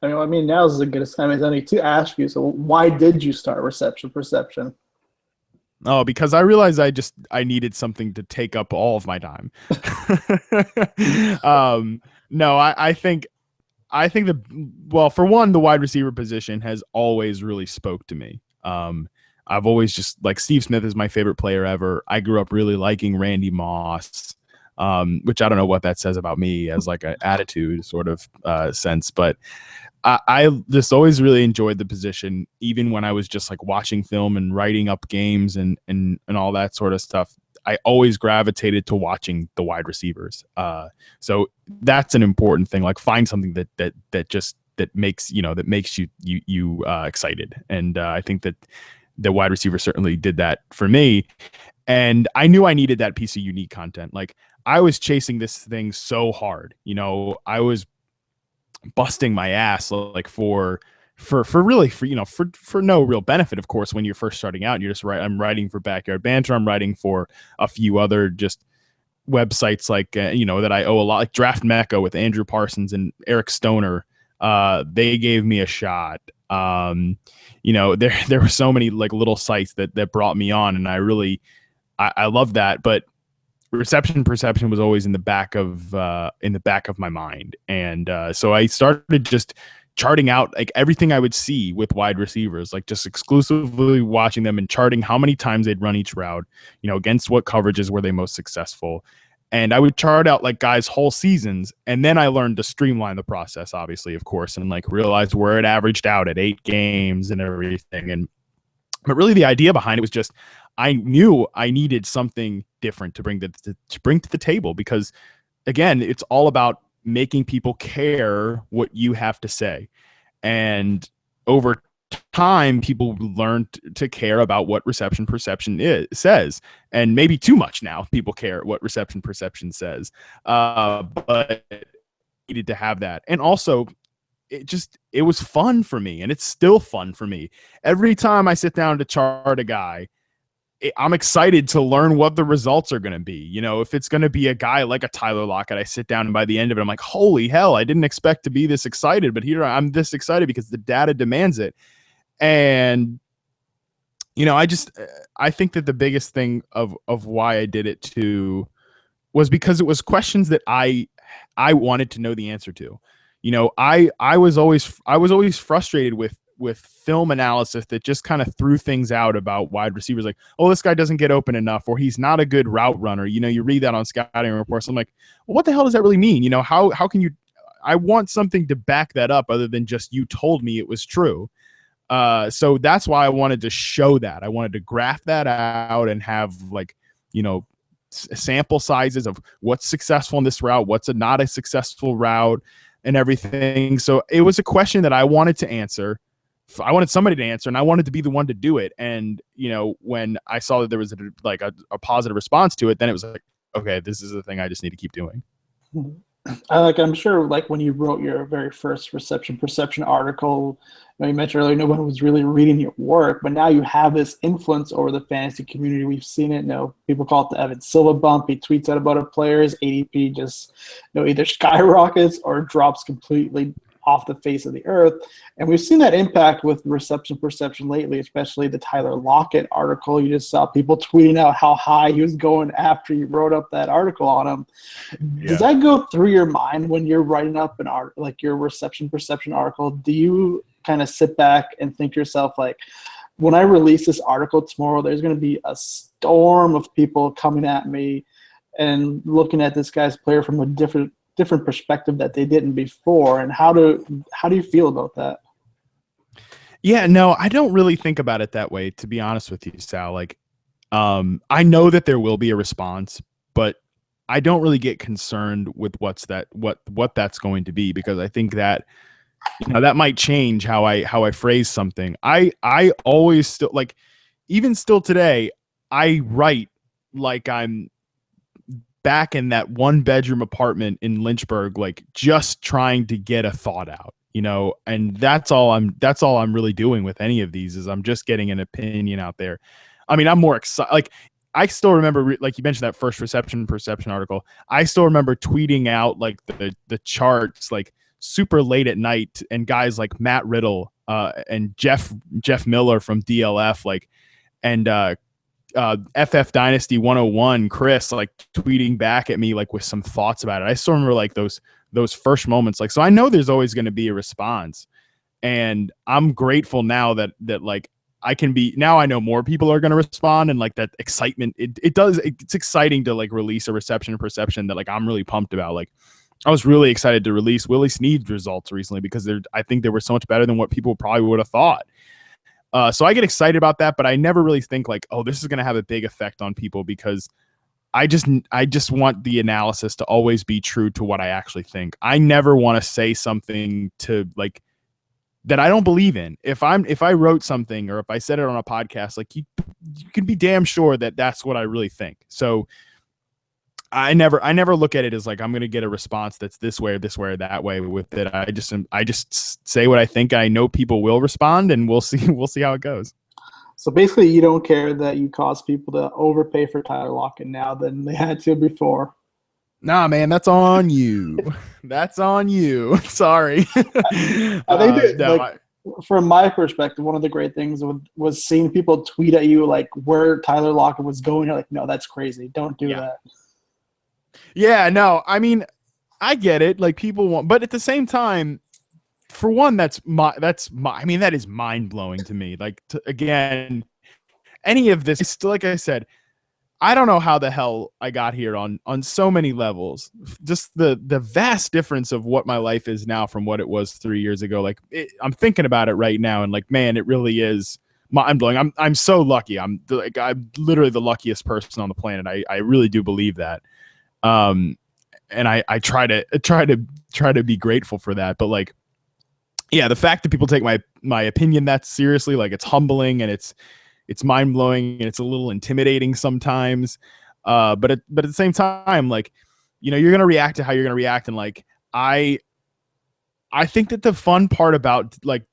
A: I mean, now is a good assignment, Anthony, to ask you. So why did you start Reception Perception?
B: Oh, because I realized I needed something to take up all of my time. No, I think for one, the wide receiver position has always really spoke to me. I've always just, like, Steve Smith is my favorite player ever. I grew up really liking Randy Moss, which I don't know what that says about me as like an attitude sort of sense, but I just always really enjoyed the position, even when I was just like watching film and writing up games and all that sort of stuff. I always gravitated to watching the wide receivers. So that's an important thing. Like, find something that makes you excited. And I think that the wide receiver certainly did that for me. And I knew I needed that piece of unique content. Like, I was chasing this thing so hard. I was busting my ass like for no real benefit, of course, when you're first starting out. You're just I'm writing for Backyard Banter. I'm writing for a few other just websites like that I owe a lot, like Draft Mecca with Andrew Parsons and Eric Stoner. They gave me a shot. There were so many like little sites that brought me on, and I love that. But Reception Perception was always in the back of my mind, and so I started just charting out like everything I would see with wide receivers, like just exclusively watching them and charting how many times they'd run each route, against what coverages were they most successful. And I would chart out like guys' whole seasons, and then I learned to streamline the process, obviously, of course, and like realized where it averaged out at 8 games and everything. But really, the idea behind it was just I knew I needed something different to bring to the table, because, again, it's all about making people care what you have to say. And over time, people learn to care about what Reception Perception says, and maybe too much now. People care what Reception Perception says, but needed to have that. And also, it was fun for me, and it's still fun for me every time I sit down to chart a guy. I'm excited to learn what the results are going to be. You know, if it's going to be a guy like a Tyler Lockett, I sit down and by the end of it, I'm like, holy hell, I didn't expect to be this excited, but here I'm this excited because the data demands it. And, you know, I think that the biggest thing of why I did it too was because it was questions that I wanted to know the answer to. You know, I was always frustrated with film analysis that just kind of threw things out about wide receivers, like, oh, this guy doesn't get open enough, or he's not a good route runner. You know, you read that on scouting reports. I'm like, well, what the hell does that really mean? You know, how can you? I want something to back that up other than just you told me it was true. So that's why I wanted to show that. I wanted to graph that out and have, like, you know, sample sizes of what's successful in this route, what's not a successful route, and everything. So it was a question that I wanted to answer. I wanted somebody to answer, and I wanted to be the one to do it. And, you know, when I saw that there was a positive response to it, then it was like, okay, this is the thing I just need to keep doing.
A: I'm sure, like, when you wrote your very first reception perception article, you know, you mentioned earlier, no one was really reading your work, but now you have this influence over the fantasy community. We've seen it. You know, people call it the Evan Silva bump. He tweets out about a player's ADP just, you know, either skyrockets or drops completely off the face of the earth. And we've seen that impact with reception perception lately, especially the Tyler Lockett article. You just saw people tweeting out how high he was going after you wrote up that article on him. Yeah. Does that go through your mind when you're writing up an art, like your reception perception article? Do you kind of sit back and think to yourself, like, when I release this article tomorrow, there's going to be a storm of people coming at me and looking at this guy's player from a different perspective that they didn't before? And how do you feel about that?
B: Yeah, no, I don't really think about it that way, to be honest with you, Sal. Like, I know that there will be a response, but I don't really get concerned with what that's going to be, because I think that, you know, that might change how I phrase something. I always still, like, even still today, I write like I'm back in that 1-bedroom apartment in Lynchburg, like, just trying to get a thought out, you know, and that's all I'm really doing with any of these, is I'm just getting an opinion out there. I mean, I'm more excited. Like, I still remember, like you mentioned, that first reception perception article. I still remember tweeting out, like, the charts, like, super late at night, and guys like Matt Riddle and Jeff Miller from DLF, like, and FF Dynasty 101 Chris, like, tweeting back at me, like, with some thoughts about it. I still remember, like, those first moments. Like, so I know there's always going to be a response, and I'm grateful now that like I can be, now I know more people are going to respond, and, like, that excitement, it's exciting to, like, release a reception and perception that, like, I'm really pumped about. Like, I was really excited to release Willie Snead's results recently, because I think they were so much better than what people probably would have thought. So I get excited about that, but I never really think, like, oh, this is going to have a big effect on people, because I just want the analysis to always be true to what I actually think. I never want to say something to, like, that I don't believe in. If I wrote something, or if I said it on a podcast, like, you can be damn sure that that's what I really think. So I never look at it as, like, I'm going to get a response that's this way or that way with it. I just say what I think. I know people will respond, and we'll see how it goes.
A: So basically, you don't care that you cause people to overpay for Tyler Lockett now than they had to before.
B: Nah, man, that's on you. That's on you. Sorry.
A: I think that, from my perspective, one of the great things was seeing people tweet at you, like, where Tyler Lockett was going. You're like, no, that's crazy. Don't do that.
B: Yeah, no, I mean, I get it. Like, people want, but at the same time, for one, that is mind blowing to me. Like, again, any of this, still, like I said, I don't know how the hell I got here on so many levels. Just the vast difference of what my life is now from what it was 3 years ago. Like, I'm thinking about it right now, and, like, man, it really is mind blowing. I'm so lucky. I'm literally the luckiest person on the planet. I really do believe that. And I try to be grateful for that. But, like, yeah, the fact that people take my opinion that seriously, like, it's humbling, and it's mind blowing, and it's a little intimidating sometimes. But at the same time, like, you know, you're going to react to how you're going to react. And, like, I think that the fun part about, like,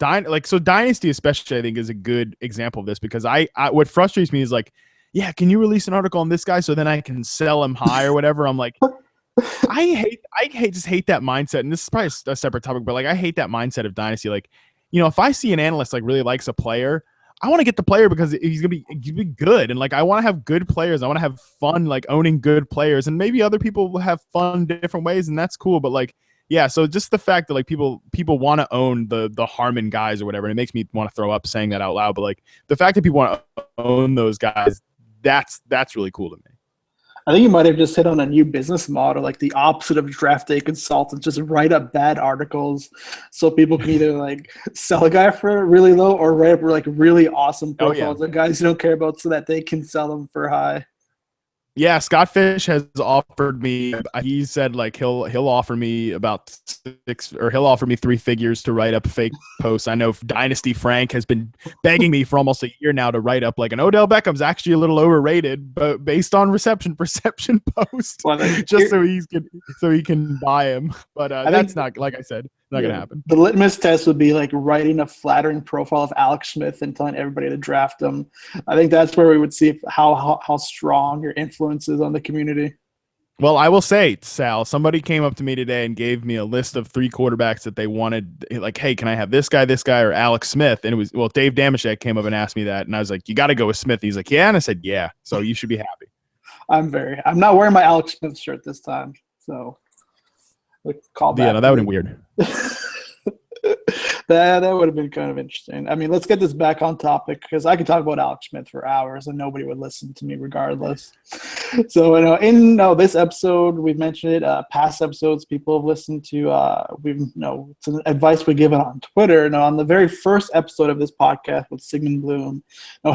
B: so Dynasty especially, I think, is a good example of this, because I what frustrates me is, like, yeah, can you release an article on this guy so then I can sell him high or whatever? I'm like, I hate that mindset. And this is probably a separate topic, but like, I hate that mindset of dynasty. Like, if I see an analyst like really likes a player, I want to get the player because he's gonna be good. And like, I want to have good players. I want to have fun, like owning good players, and maybe other people will have fun different ways. And that's cool. But like, yeah. So just the fact that like people want to own the Harmon guys or whatever, and it makes me want to throw up saying that out loud. But like the fact that people want to own those guys, that's really cool to me.
A: I think you might have just hit on a new business model, like the opposite of draft day consultants, just write up bad articles so people can either like sell a guy for really low or write up like really awesome profiles of guys you don't care about so that they can sell them for high.
B: Yeah, Scott Fish has offered me. He said like he'll offer me about he'll offer me 3 figures to write up fake posts. I know Dynasty Frank has been begging me for almost a year now to write up like an Odell Beckham's actually a little overrated, but based on reception post, just so he can buy him. But that's not, like I said, not gonna happen.
A: The litmus test would be like writing a flattering profile of Alex Smith and telling everybody to draft him. I think that's where we would see how strong your influence is on the community.
B: Well, I will say, Sal, somebody came up to me today and gave me a list of 3 quarterbacks that they wanted. Like, hey, can I have this guy, or Alex Smith? And it was, well, Dave Damashek came up and asked me that. And I was like, you got to go with Smith. He's like, yeah. And I said, yeah. So you should be happy.
A: I'm not wearing my Alex Smith shirt this time. So call back.
B: Yeah, no, that would have been weird.
A: That would have been kind of interesting. I mean, let's get this back on topic because I could talk about Alex Smith for hours and nobody would listen to me regardless. So, in this episode, we've mentioned it. Past episodes, people have listened to. It's an advice we give it on Twitter. On the very first episode of this podcast with Sigmund Bloom,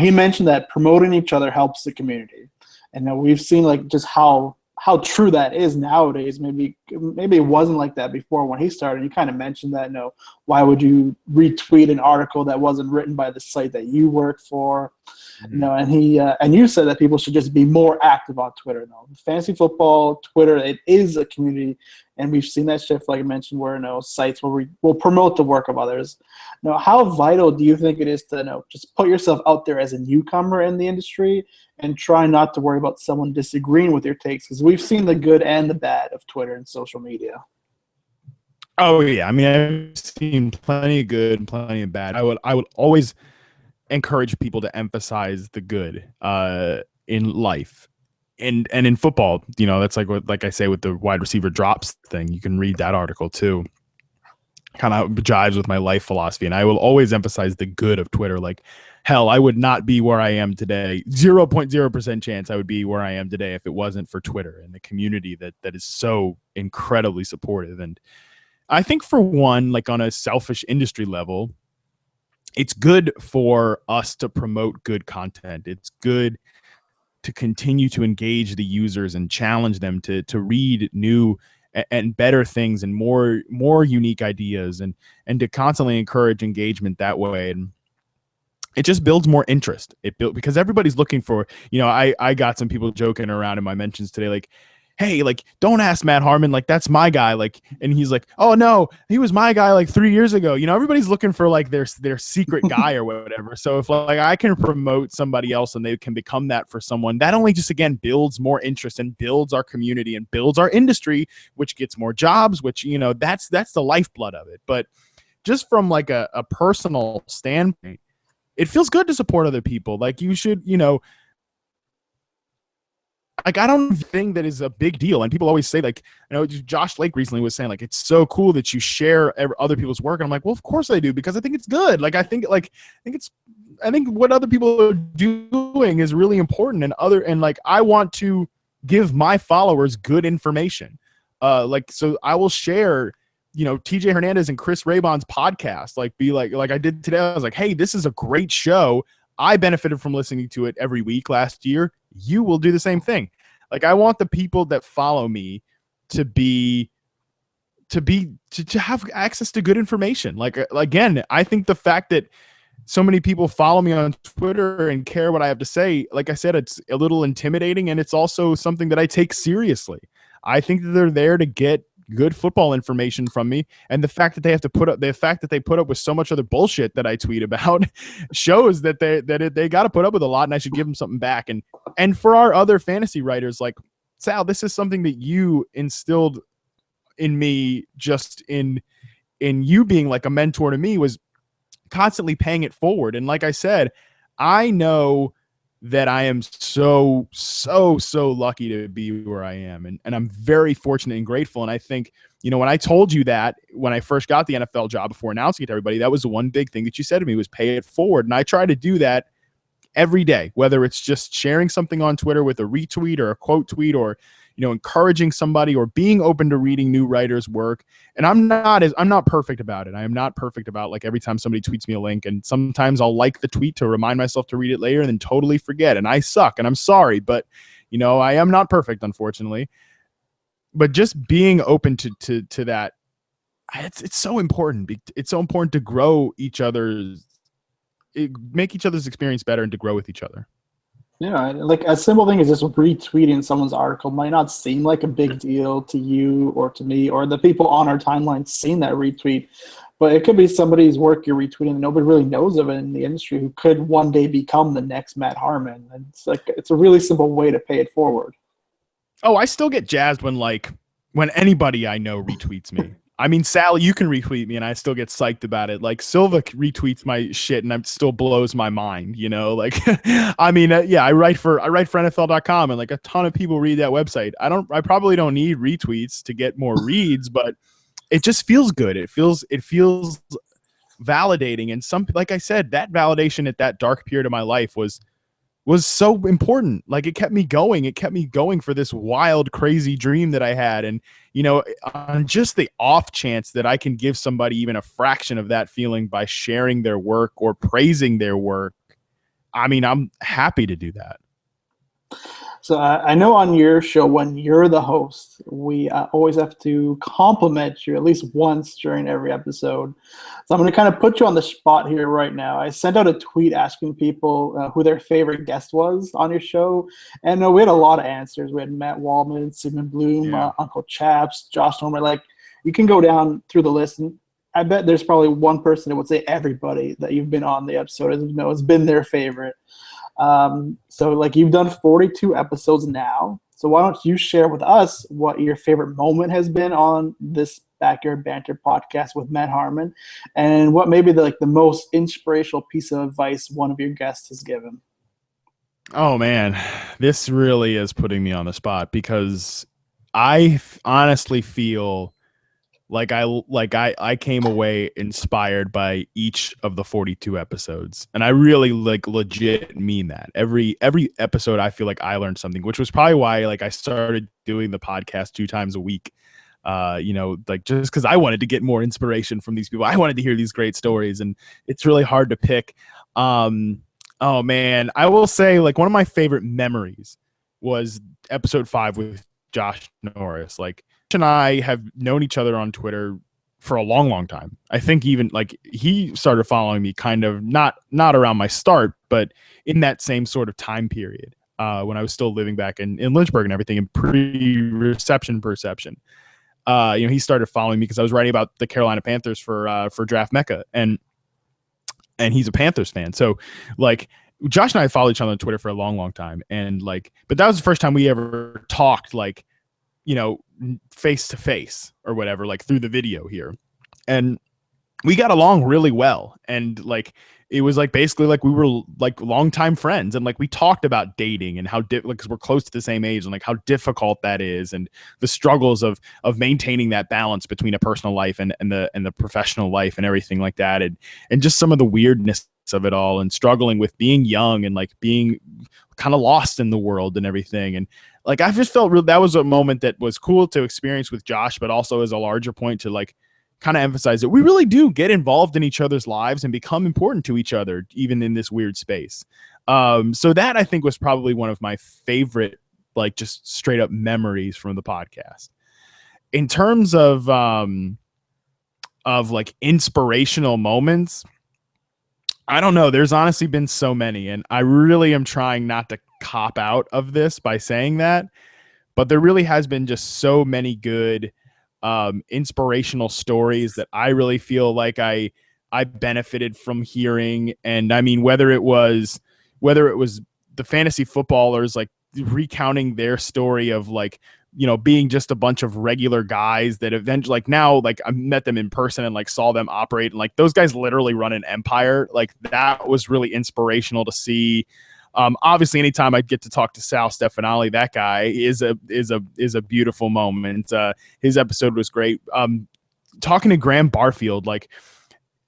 A: he mentioned that promoting each other helps the community, and we've seen like just how true that is nowadays. Maybe it wasn't like that before when he started. You kind of mentioned that, why would you retweet an article that wasn't written by the site that you work for? Mm-hmm. And you said that people should just be more active on Twitter. Fantasy football, Twitter, it is a community, and we've seen that shift, like I mentioned, where sites will promote the work of others. How vital do you think it is to just put yourself out there as a newcomer in the industry and try not to worry about someone disagreeing with your takes? Because we've seen the good and the bad of Twitter and social media.
B: Oh yeah, I mean, I've seen plenty of good and plenty of bad. I would always encourage people to emphasize the good in life. And in football, that's like I say with the wide receiver drops thing. You can read that article too. Kind of jives with my life philosophy, and I will always emphasize the good of Twitter. Like, hell, I would not be where I am today. 0.0% chance I would be where I am today if it wasn't for Twitter and the community that is so incredibly supportive. And I think for one, like on a selfish industry level, it's good for us to promote good content. It's good to continue to engage the users and challenge them to read new and better things and more unique ideas and to constantly encourage engagement that way. And it just builds more interest. Because everybody's looking for, I got some people joking around in my mentions today, like, hey, like, don't ask Matt Harmon, like, that's my guy. Like, and he's like, oh no, he was my guy like 3 years ago. Everybody's looking for like their secret guy or whatever. So if like I can promote somebody else and they can become that for someone, that only just again builds more interest and builds our community and builds our industry, which gets more jobs, which, that's the lifeblood of it. But just from like a personal standpoint, it feels good to support other people. Like you should, like, I don't think that is a big deal. And people always say, like, Josh Lake recently was saying, like, it's so cool that you share other people's work. And I'm like, well, of course I do, because I think it's good. Like, I think what other people are doing is really important. And like, I want to give my followers good information. So I will share, TJ Hernandez and Chris Raybon's podcast, like I did today. I was like, hey, this is a great show. I benefited from listening to it every week last year. You will do the same thing. Like, I want the people that follow me to have access to good information. Like, again, I think the fact that so many people follow me on Twitter and care what I have to say, like I said, it's a little intimidating, and it's also something that I take seriously. I think that they're there to get good football information from me, and the fact that they put up with so much other bullshit that I tweet about shows that they got to put up with a lot, and I should give them something back. And And for our other fantasy writers, like Sal, this is something that you instilled in me, just in you being like a mentor to me, was constantly paying it forward. And like I said, I know that I am so lucky to be where I am. And I'm very fortunate and grateful. And I think, when I told you that when I first got the NFL job, before announcing it to everybody, that was the one big thing that you said to me, was pay it forward. And I try to do that every day, whether it's just sharing something on Twitter with a retweet or a quote tweet, or encouraging somebody, or being open to reading new writers' work. And I'm not perfect about it. I am not perfect about, like, every time somebody tweets me a link, and sometimes I'll like the tweet to remind myself to read it later and then totally forget. And I suck, and I'm sorry, but I am not perfect, unfortunately. But just being open to that, it's so important. It's so important to grow make each other's experience better, and to grow with each other.
A: Yeah, like a simple thing is just retweeting someone's article might not seem like a big deal to you or to me or the people on our timeline seeing that retweet, but it could be somebody's work you're retweeting and nobody really knows of it in the industry, who could one day become the next Matt Harmon. And it's a really simple way to pay it forward.
B: Oh, I still get jazzed when anybody I know retweets me. I mean, Sally, you can retweet me and I still get psyched about it. Like, Silva retweets my shit and it still blows my mind, like, I mean, I write for NFL.com, and like a ton of people read that website. I probably don't need retweets to get more reads, but it just feels good. It feels validating. And like I said, that validation at that dark period of my life was so important. Like, it kept me going. It kept me going for this wild, crazy dream that I had. And, on just the off chance that I can give somebody even a fraction of that feeling by sharing their work or praising their work, I mean, I'm happy to do that.
A: So I know on your show, when you're the host, we always have to compliment you at least once during every episode. So I'm going to kind of put you on the spot here right now. I sent out a tweet asking people who their favorite guest was on your show. And we had a lot of answers. We had Matt Wallman, Sigmund Bloom, Uncle Chaps, Josh Norman. Like, you can go down through the list, and I bet there's probably one person that would say everybody that you've been on the episode has been their favorite. So like, you've done 42 episodes now. So why don't you share with us what your favorite moment has been on this Backyard Banter podcast with Matt Harmon, and what maybe the most inspirational piece of advice one of your guests has given?
B: Oh man, this really is putting me on the spot, because I honestly feel like I came away inspired by each of the 42 episodes. And I really legit mean that. Every episode, I feel like I learned something, which was probably why I started doing the podcast 2 times a week. Just because I wanted to get more inspiration from these people. I wanted to hear these great stories, and it's really hard to pick. Oh man, I will say, one of my favorite memories was episode 5 with Josh Norris. And I have known each other on Twitter for a long time. I think even he started following me kind of not around my start, but in that same sort of time period when I was still living back in Lynchburg and everything, in pre-reception perception. He started following me because I was writing about the Carolina Panthers for Draft Mecca, and he's a Panthers fan. So Josh and I followed each other on Twitter for a long time, and but that was the first time we ever talked face to face or whatever, through the video here. And we got along really well. And it was basically we were longtime friends. And we talked about dating and how because we're close to the same age, and how difficult that is, and the struggles of maintaining that balance between a personal life and the professional life and everything like that. And just some of the weirdness of it all, and struggling with being young and being kind of lost in the world and everything. And I just felt that was a moment that was cool to experience with Josh, but also as a larger point to kind of emphasize that we really do get involved in each other's lives and become important to each other, even in this weird space. So that, I think, was probably one of my favorite, just straight up memories from the podcast. In terms of inspirational moments, I don't know. There's honestly been so many, and I really am trying not to cop out of this by saying that, but there really has been just so many good inspirational stories that I really feel like I benefited from hearing. And I mean, whether it was the fantasy footballers, like recounting their story of like, you know, being just a bunch of regular guys that eventually, like now, like I met them in person and like saw them operate, and like those guys literally run an empire. Like that was really inspirational to see. Obviously, anytime I get to talk to Sal Stefanali, that guy is a beautiful moment. His episode was great. Talking to Graham Barfield, like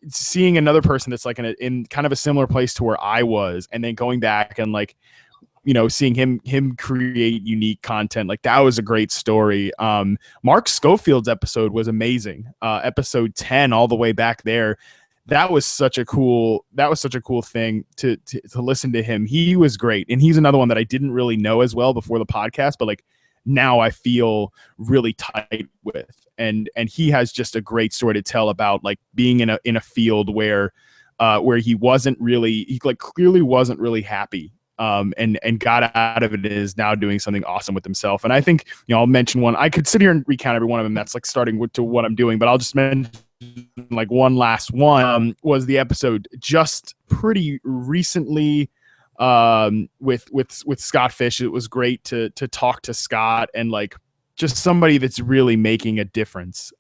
B: seeing another person that's like in kind of a similar place to where I was, and then going back and like, you know, seeing him create unique content, like that was a great story. Mark Schofield's episode was amazing. Episode 10, all the way back there. That was such a cool thing to listen to him. He was great. And he's another one that I didn't really know as well before the podcast, but like now I feel really tight with, and he has just a great story to tell about like being in a field where he wasn't really, he like clearly wasn't really happy. And got out of it and is now doing something awesome with himself. And I think, you know, I'll mention one. I could sit here and recount every one of them. That's like starting to what I'm doing, but I'll just mention like one last one. Was the episode just pretty recently with Scott Fish. It was great to talk to Scott and like just somebody that's really making a difference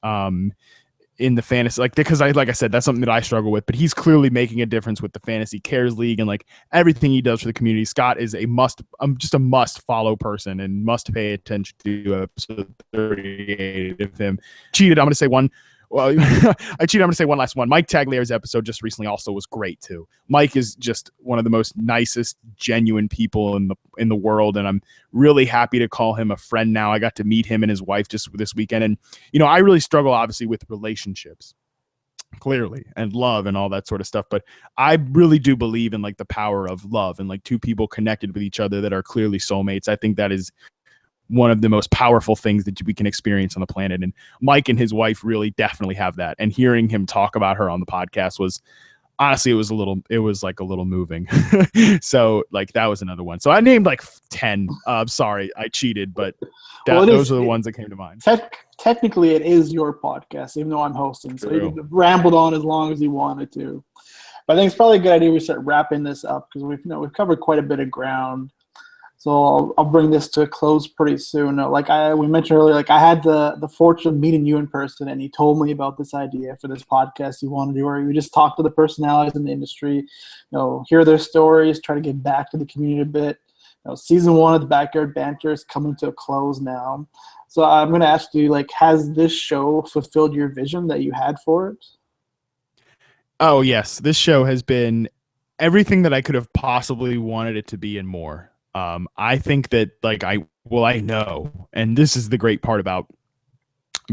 B: in the fantasy, like, because like I said, that's something that I struggle with, but he's clearly making a difference with the Fantasy Cares League and like everything he does for the community. Scott is just a must follow person and must pay attention to episode 38 of him. Cheated. I'm going to say one. Well, I cheated. I'm going to say one last one. Mike Taglia's episode just recently also was great too. Mike is just one of the most nicest, genuine people in the world, and I'm really happy to call him a friend now. I got to meet him and his wife just this weekend, and you know, I really struggle obviously with relationships, clearly, and love and all that sort of stuff, but I really do believe in like the power of love and like two people connected with each other that are clearly soulmates. I think that is one of the most powerful things that we can experience on the planet. And Mike and his wife really definitely have that. And hearing him talk about her on the podcast was honestly, it was like a little moving. So like that was another one. So I named like 10. Sorry, I cheated, but those are the ones that came to mind.
A: Technically it is your podcast, even though I'm hosting. So you rambled on as long as you wanted to. But I think it's probably a good idea we start wrapping this up because we've covered quite a bit of ground. So I'll bring this to a close pretty soon. Like we mentioned earlier, like I had the fortune of meeting you in person, and you told me about this idea for this podcast you want to do, where you just talk to the personalities in the industry, you know, hear their stories, try to get back to the community a bit. You know, season 1 of the Backyard Banter is coming to a close now. So I'm going to ask you, like, has this show fulfilled your vision that you had for it?
B: Oh yes, this show has been everything that I could have possibly wanted it to be and more. I think that like I know, and this is the great part about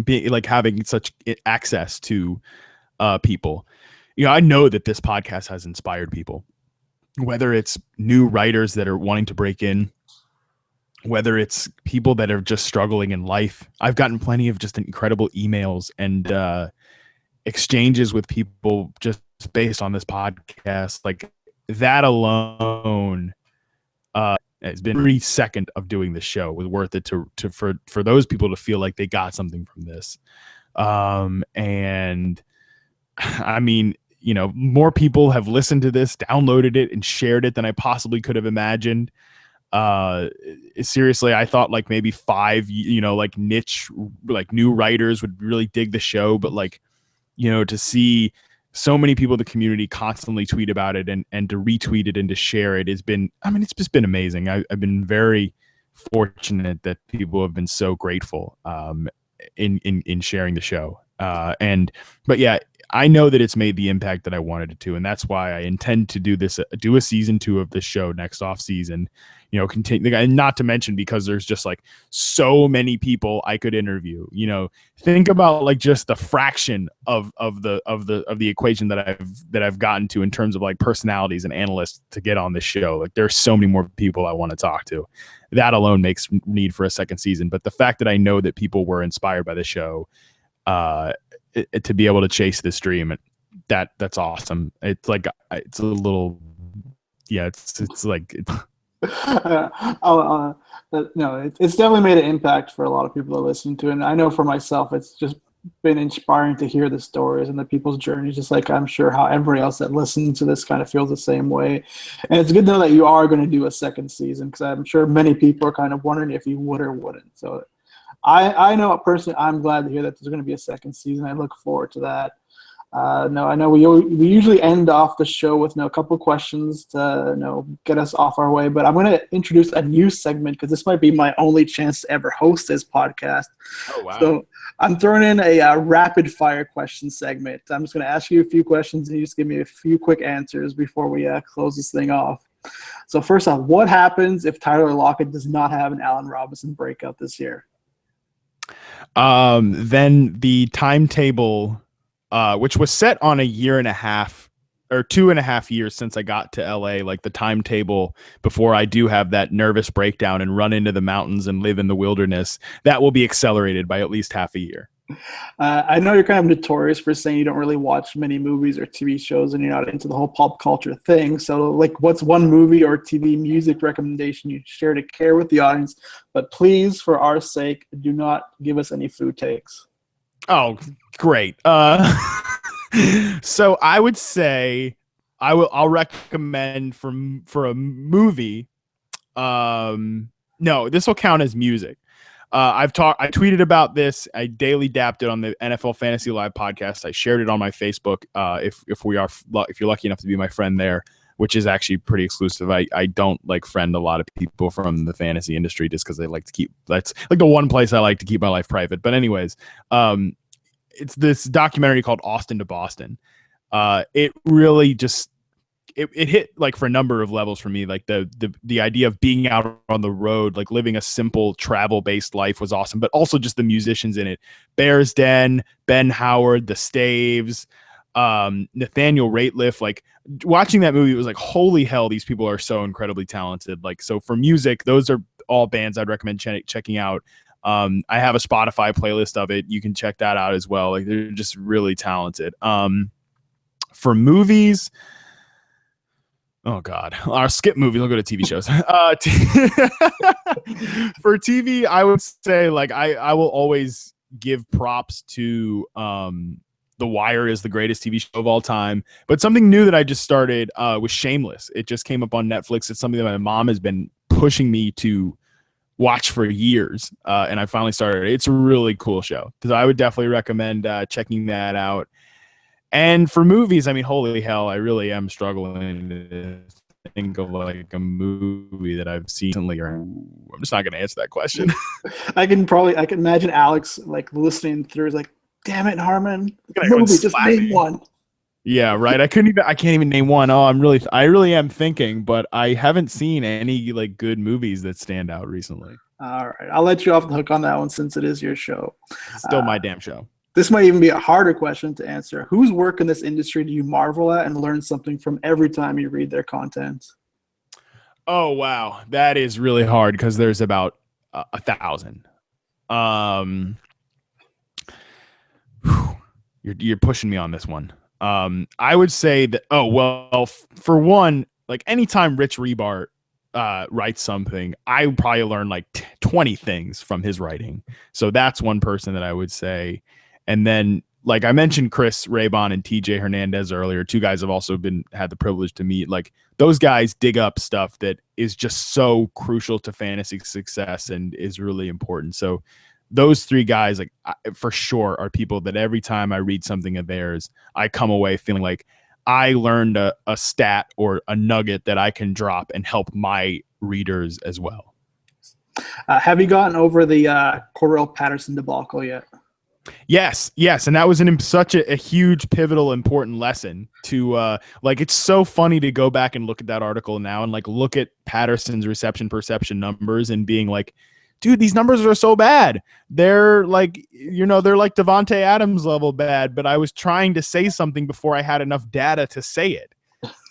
B: being like having such access to people. You know, I know that this podcast has inspired people, whether it's new writers that are wanting to break in, whether it's people that are just struggling in life. I've gotten plenty of just incredible emails and exchanges with people just based on this podcast. Like that alone it's been every second of doing this show was worth it for those people to feel like they got something from this. And I mean, you know, more people have listened to this, downloaded it, and shared it than I possibly could have imagined. Seriously, I thought like maybe 5, you know, like niche, like new writers would really dig the show, but like, you know, to see so many people in the community constantly tweet about it and to retweet it and to share it has been, I mean, it's just been amazing. I've been very fortunate that people have been so grateful in sharing the show. But yeah, I know that it's made the impact that I wanted it to, and that's why I intend to do a season 2 of this show next off season. You know, continue, and not to mention because there's just like so many people I could interview. You know, think about like just the fraction of the equation that I've gotten to in terms of like personalities and analysts to get on this show. Like there's so many more people I want to talk to. That alone makes need for a second season. But the fact that I know that people were inspired by the show, to be able to chase this dream, that's awesome. It's like it's a little, yeah. It's like.
A: No, it's definitely made an impact for a lot of people that listen to it. And I know for myself, it's just been inspiring to hear the stories and the people's journeys, just like I'm sure how everybody else that listens to this kind of feels the same way. And it's good to know that you are going to do a second season, because I'm sure many people are kind of wondering if you would or wouldn't. So I know personally, I'm glad to hear that there's going to be a second season. I look forward to that. No, I know we usually end off the show with a couple of questions to get us off our way, but I'm going to introduce a new segment because this might be my only chance to ever host this podcast.
B: Oh, wow.
A: So I'm throwing in a rapid fire question segment. I'm just going to ask you a few questions and you just give me a few quick answers before we close this thing off. So first off, what happens if Tyler Lockett does not have an Allen Robinson breakout this year?
B: Then the timetable, which was set on a year and a half or 2.5 years since I got to LA, like the timetable before I do have that nervous breakdown and run into the mountains and live in the wilderness, that will be accelerated by at least half a year.
A: I know you're kind of notorious for saying you don't really watch many movies or TV shows and you're not into the whole pop culture thing. So, like, what's one movie or TV music recommendation you'd share to care with the audience? But please, for our sake, do not give us any food takes.
B: Oh, great. So I would say I'll recommend for a movie. No, this will count as music. I tweeted about this. I daily dapped it on the NFL Fantasy Live podcast. I shared it on my Facebook. If you're lucky enough to be my friend there, which is actually pretty exclusive. I don't like friend a lot of people from the fantasy industry just because they like to keep, that's like the one place I like to keep my life private. But anyways, it's this documentary called Austin to Boston. It really just, it hit like for a number of levels for me. Like the idea of being out on the road, like living a simple travel based life was awesome, but also just the musicians in it. Bears Den, Ben Howard, the Staves, Nathaniel Rateliff. Like watching that movie, it was like, holy hell, these people are so incredibly talented. Like, so for music, those are all bands I'd recommend checking out. I have a Spotify playlist of it. You can check that out as well. Like they're just really talented. For movies, oh God, I'll skip movies. I'll go to TV shows. For TV, I would say like I will always give props to The Wire is the greatest TV show of all time. But something new that I just started was Shameless. It just came up on Netflix. It's something that my mom has been pushing me to watch for years, and I finally started. It's a really cool show. So I would definitely recommend checking that out. And for movies, I mean, holy hell, I really am struggling to think of like a movie that I've seen recently. I'm just not going to answer that question.
A: I can imagine Alex like listening through, is like, damn it, Harmon, movie, just name one.
B: Yeah, right. I can't even name one. Oh, I really am thinking, but I haven't seen any like good movies that stand out recently.
A: All right, I'll let you off the hook on that one since it is your show.
B: It's still my damn show.
A: This might even be a harder question to answer. Whose work in this industry do you marvel at and learn something from every time you read their content?
B: Oh, wow. That is really hard because there's about 1,000. You're pushing me on this one. I would say that, for one, like anytime Rich Rebar writes something, I would probably learn like 20 things from his writing. So that's one person that I would say. And then, like I mentioned, Chris Raybon and TJ Hernandez earlier, two guys I've also had the privilege to meet. Like those guys dig up stuff that is just so crucial to fantasy success and is really important. So those three guys, like for sure, are people that every time I read something of theirs, I come away feeling like I learned a stat or a nugget that I can drop and help my readers as well.
A: Have you gotten over the Cordell Patterson debacle yet?
B: Yes. And that was such a huge, pivotal, important lesson to like, it's so funny to go back and look at that article now and like look at Patterson's reception perception numbers and being like, dude, these numbers are so bad. They're like, they're like Devontae Adams level bad, but I was trying to say something before I had enough data to say it.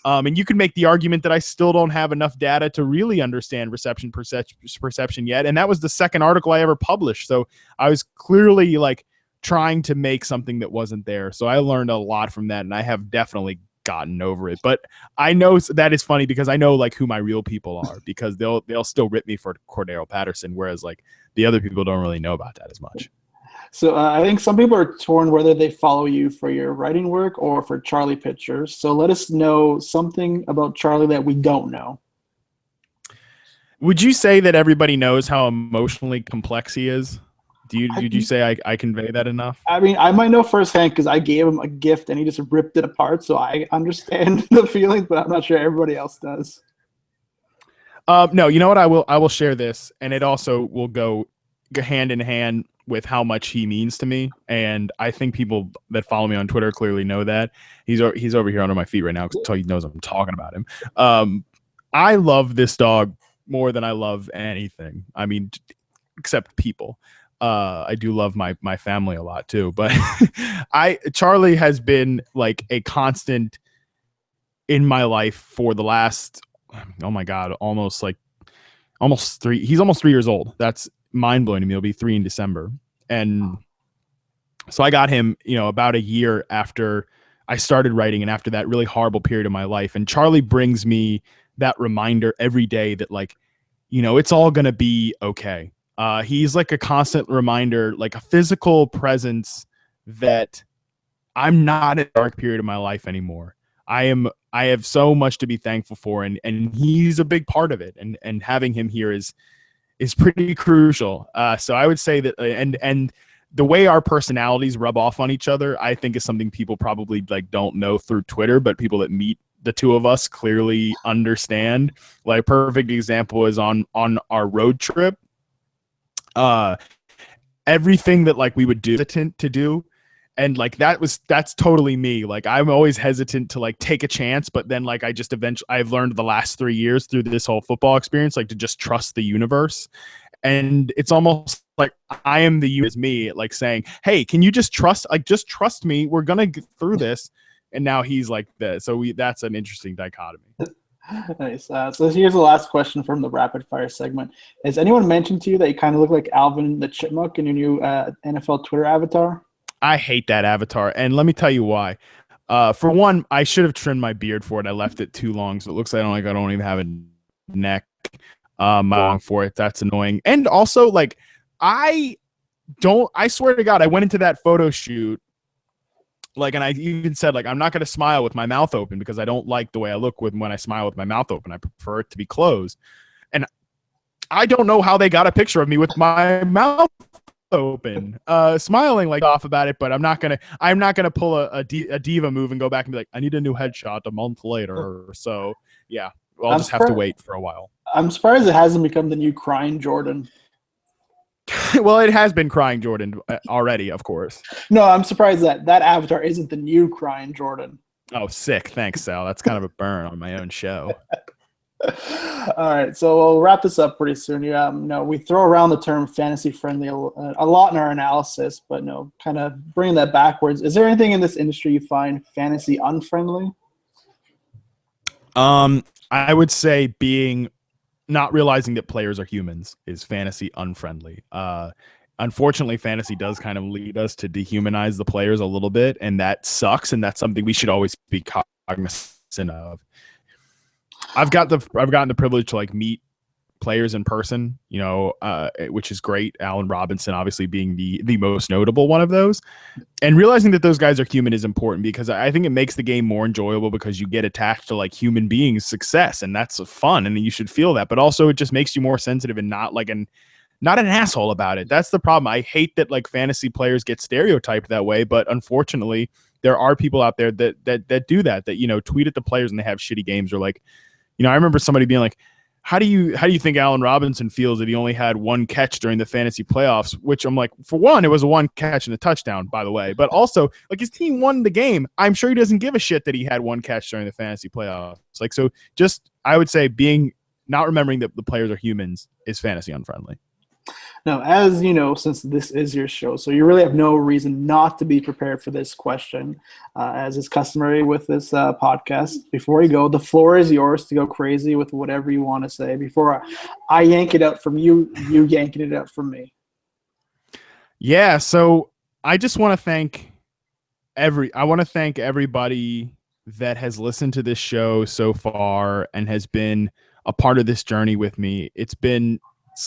B: And you can make the argument that I still don't have enough data to really understand reception perception yet. And that was the second article I ever published. So I was clearly like trying to make something that wasn't there. So I learned a lot from that, and I have definitely gotten over it. But I know that is funny because I know like who my real people are, because they'll still rip me for Cordell Patterson, whereas like the other people don't really know about that as much.
A: So I think some people are torn whether they follow you for your writing work or for Charlie pictures. So let us know something about Charlie that we don't know.
B: Would you say that everybody knows how emotionally complex he is? Did you say I convey that enough?
A: I mean, I might know firsthand because I gave him a gift and he just ripped it apart. So I understand the feeling, but I'm not sure everybody else does.
B: No, you know what? I will share this, and it also will go hand in hand with how much he means to me. And I think people that follow me on Twitter clearly know that. He's over here under my feet right now, so he knows I'm talking about him. I love this dog more than I love anything. I mean, except people. I do love my family a lot too, but Charlie has been like a constant in my life for the last, oh my God, almost 3. He's almost 3 years old. That's mind blowing to me. He'll be 3 in December. And so I got him, about a year after I started writing and after that really horrible period of my life. And Charlie brings me that reminder every day that it's all going to be okay. He's like a constant reminder, like a physical presence that I'm not in a dark period of my life anymore. I have so much to be thankful for, and he's a big part of it. And having him here is pretty crucial. So I would say that, and the way our personalities rub off on each other, I think is something people probably don't know through Twitter, but people that meet the two of us clearly understand. Like, perfect example is on our road trip. Everything that we would do hesitant to do, and that's totally me. I'm always hesitant to take a chance, but then I've learned the last 3 years through this whole football experience to just trust the universe. And it's almost like I am the universe, me, saying, hey, can you just trust me, we're gonna get through this. And now he's like this. So that's an interesting dichotomy.
A: Nice. So here's the last question from the rapid fire segment. Has anyone mentioned to you that you kind of look like Alvin the Chipmunk in your new NFL Twitter avatar?
B: I hate that avatar, and let me tell you why. For one, I should have trimmed my beard for it. I left it too long, so it looks like I don't even have a neck long for it. That's annoying. And also, I swear to God, I went into that photo shoot and I even said, I'm not going to smile with my mouth open because I don't like the way I look when I smile with my mouth open. I prefer it to be closed. And I don't know how they got a picture of me with my mouth open, smiling off about it, but I'm not gonna pull a diva move and go back and be like, I need a new headshot a month later. So yeah, I'll just have to wait for a while.
A: I'm surprised it hasn't become the new crying Jordan.
B: Well, it has been crying Jordan already, of course.
A: No, I'm surprised that avatar isn't the new crying Jordan.
B: Oh, sick. Thanks, Sal. That's kind of a burn on my own show.
A: All right, so we'll wrap this up pretty soon. We throw around the term fantasy friendly a lot in our analysis, but kind of bringing that backwards. Is there anything in this industry you find fantasy unfriendly?
B: I would say not realizing that players are humans is fantasy unfriendly. Unfortunately, fantasy does kind of lead us to dehumanize the players a little bit, and that sucks. And that's something we should always be cognizant of. I've gotten the privilege to meet players in person, which is great. Allen Robinson, obviously being the most notable one of those, and realizing that those guys are human is important because I think it makes the game more enjoyable because you get attached to human beings' success, and that's fun, and you should feel that. But also, it just makes you more sensitive and not an asshole about it. That's the problem. I hate that fantasy players get stereotyped that way, but unfortunately, there are people out there that do that tweet at the players and they have shitty games, or I remember somebody being like, how do you think Allen Robinson feels that he only had one catch during the fantasy playoffs? Which I'm like, for one, it was a one catch and a touchdown, by the way. But also, his team won the game. I'm sure he doesn't give a shit that he had one catch during the fantasy playoffs. So just, I would say not remembering that the players are humans is fantasy unfriendly.
A: Now, as you know, since this is your show, so you really have no reason not to be prepared for this question, as is customary with this podcast. Before you go, the floor is yours to go crazy with whatever you want to say. Before I yank it out from you, you yanking it out from me.
B: Yeah, so I just want to thank everybody that has listened to this show so far and has been a part of this journey with me. It's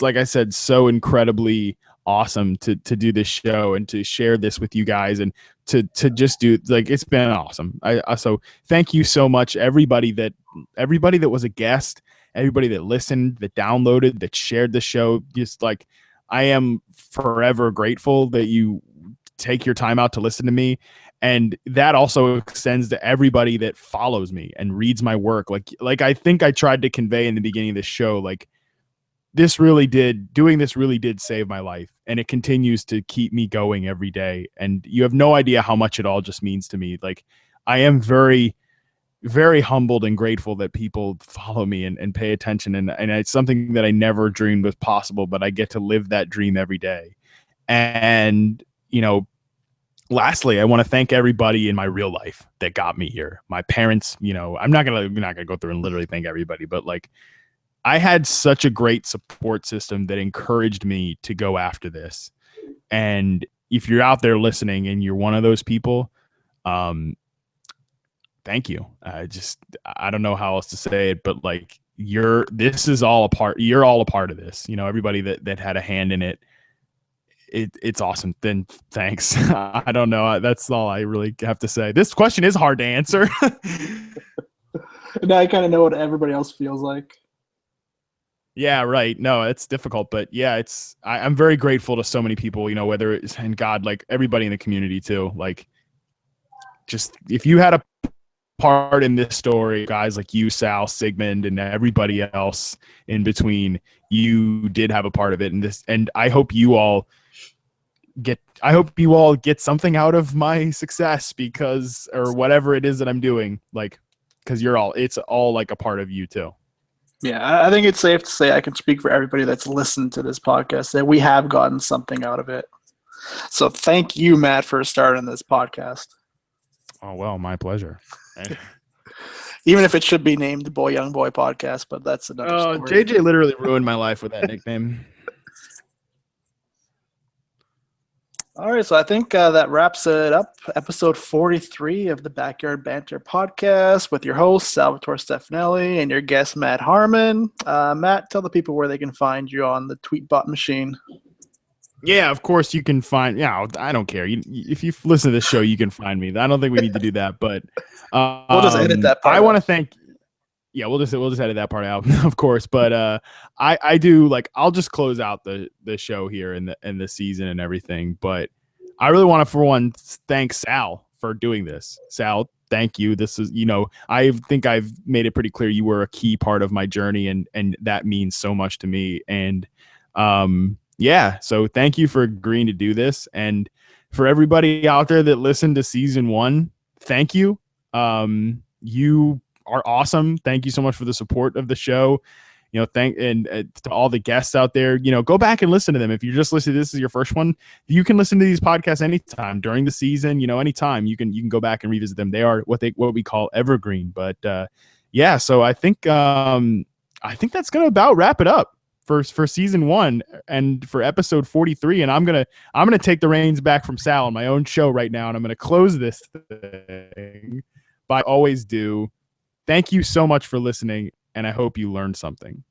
B: like I said, so incredibly awesome to do this show and to share this with you guys and to just do, like, it's been awesome. So thank you so much, everybody that was a guest, everybody that listened, that downloaded, that shared the show. Just like, I am forever grateful that you take your time out to listen to me. And that also extends to everybody that follows me and reads my work. Like I think I tried to convey in the beginning of this show, like, doing this really did save my life, and it continues to keep me going every day. And you have no idea how much it all just means to me. Like, I am very, very humbled and grateful that people follow me and pay attention. And it's something that I never dreamed was possible, but I get to live that dream every day. And, lastly, I want to thank everybody in my real life that got me here. My parents, we're not gonna go through and literally thank everybody, but like, I had such a great support system that encouraged me to go after this. And if you're out there listening and you're one of those people, thank you. I don't know how else to say it, but like, you're all a part of this. Everybody that had a hand in it. It's awesome. Then thanks. I don't know. That's all I really have to say. This question is hard to answer.
A: Now I kind of know what everybody else feels like.
B: Yeah, right. No, it's difficult, but yeah, I'm very grateful to so many people, whether it's, and God, like everybody in the community too. Like, just, if you had a part in this story, guys like you, Sal, Sigmund, and everybody else in between, you did have a part of it in this. And I hope you all get something out of my success, or whatever it is that I'm doing, like, because it's all like a part of you too.
A: Yeah, I think it's safe to say, I can speak for everybody that's listened to this podcast, that we have gotten something out of it. So thank you, Matt, for starting this podcast.
B: Oh, well, my pleasure.
A: Even if it should be named the Young Boy Podcast, but that's another story.
B: JJ literally ruined my life with that nickname.
A: All right, so I think that wraps it up. Episode 43 of the Backyard Banter Podcast with your host, Salvatore Stefanelli, and your guest, Matt Harmon. Matt, tell the people where they can find you on the Tweetbot machine.
B: Yeah, of course you can find. Yeah, I don't care. If you listen to this show, you can find me. I don't think we need to do that, but
A: we'll just edit that part.
B: I want to thank. Yeah, we'll just edit that part out, of course. But I do, like, I'll just close out the show here in the season and everything. But I really want to, for one, thank Sal for doing this. Sal, thank you. This is, I think I've made it pretty clear you were a key part of my journey, and that means so much to me. And yeah, so thank you for agreeing to do this. And for everybody out there that listened to season 1, thank you. You are awesome. Thank you so much for the support of the show. To all the guests out there, go back and listen to them. If you're just listening, this is your first one, you can listen to these podcasts anytime during the season, anytime you can go back and revisit them. They are what we call evergreen. But yeah, so I think that's going to about wrap it up for season 1 and for episode 43. And I'm going to take the reins back from Sal on my own show right now. And I'm going to close this thing, but I always do. Thank you so much for listening, and I hope you learned something.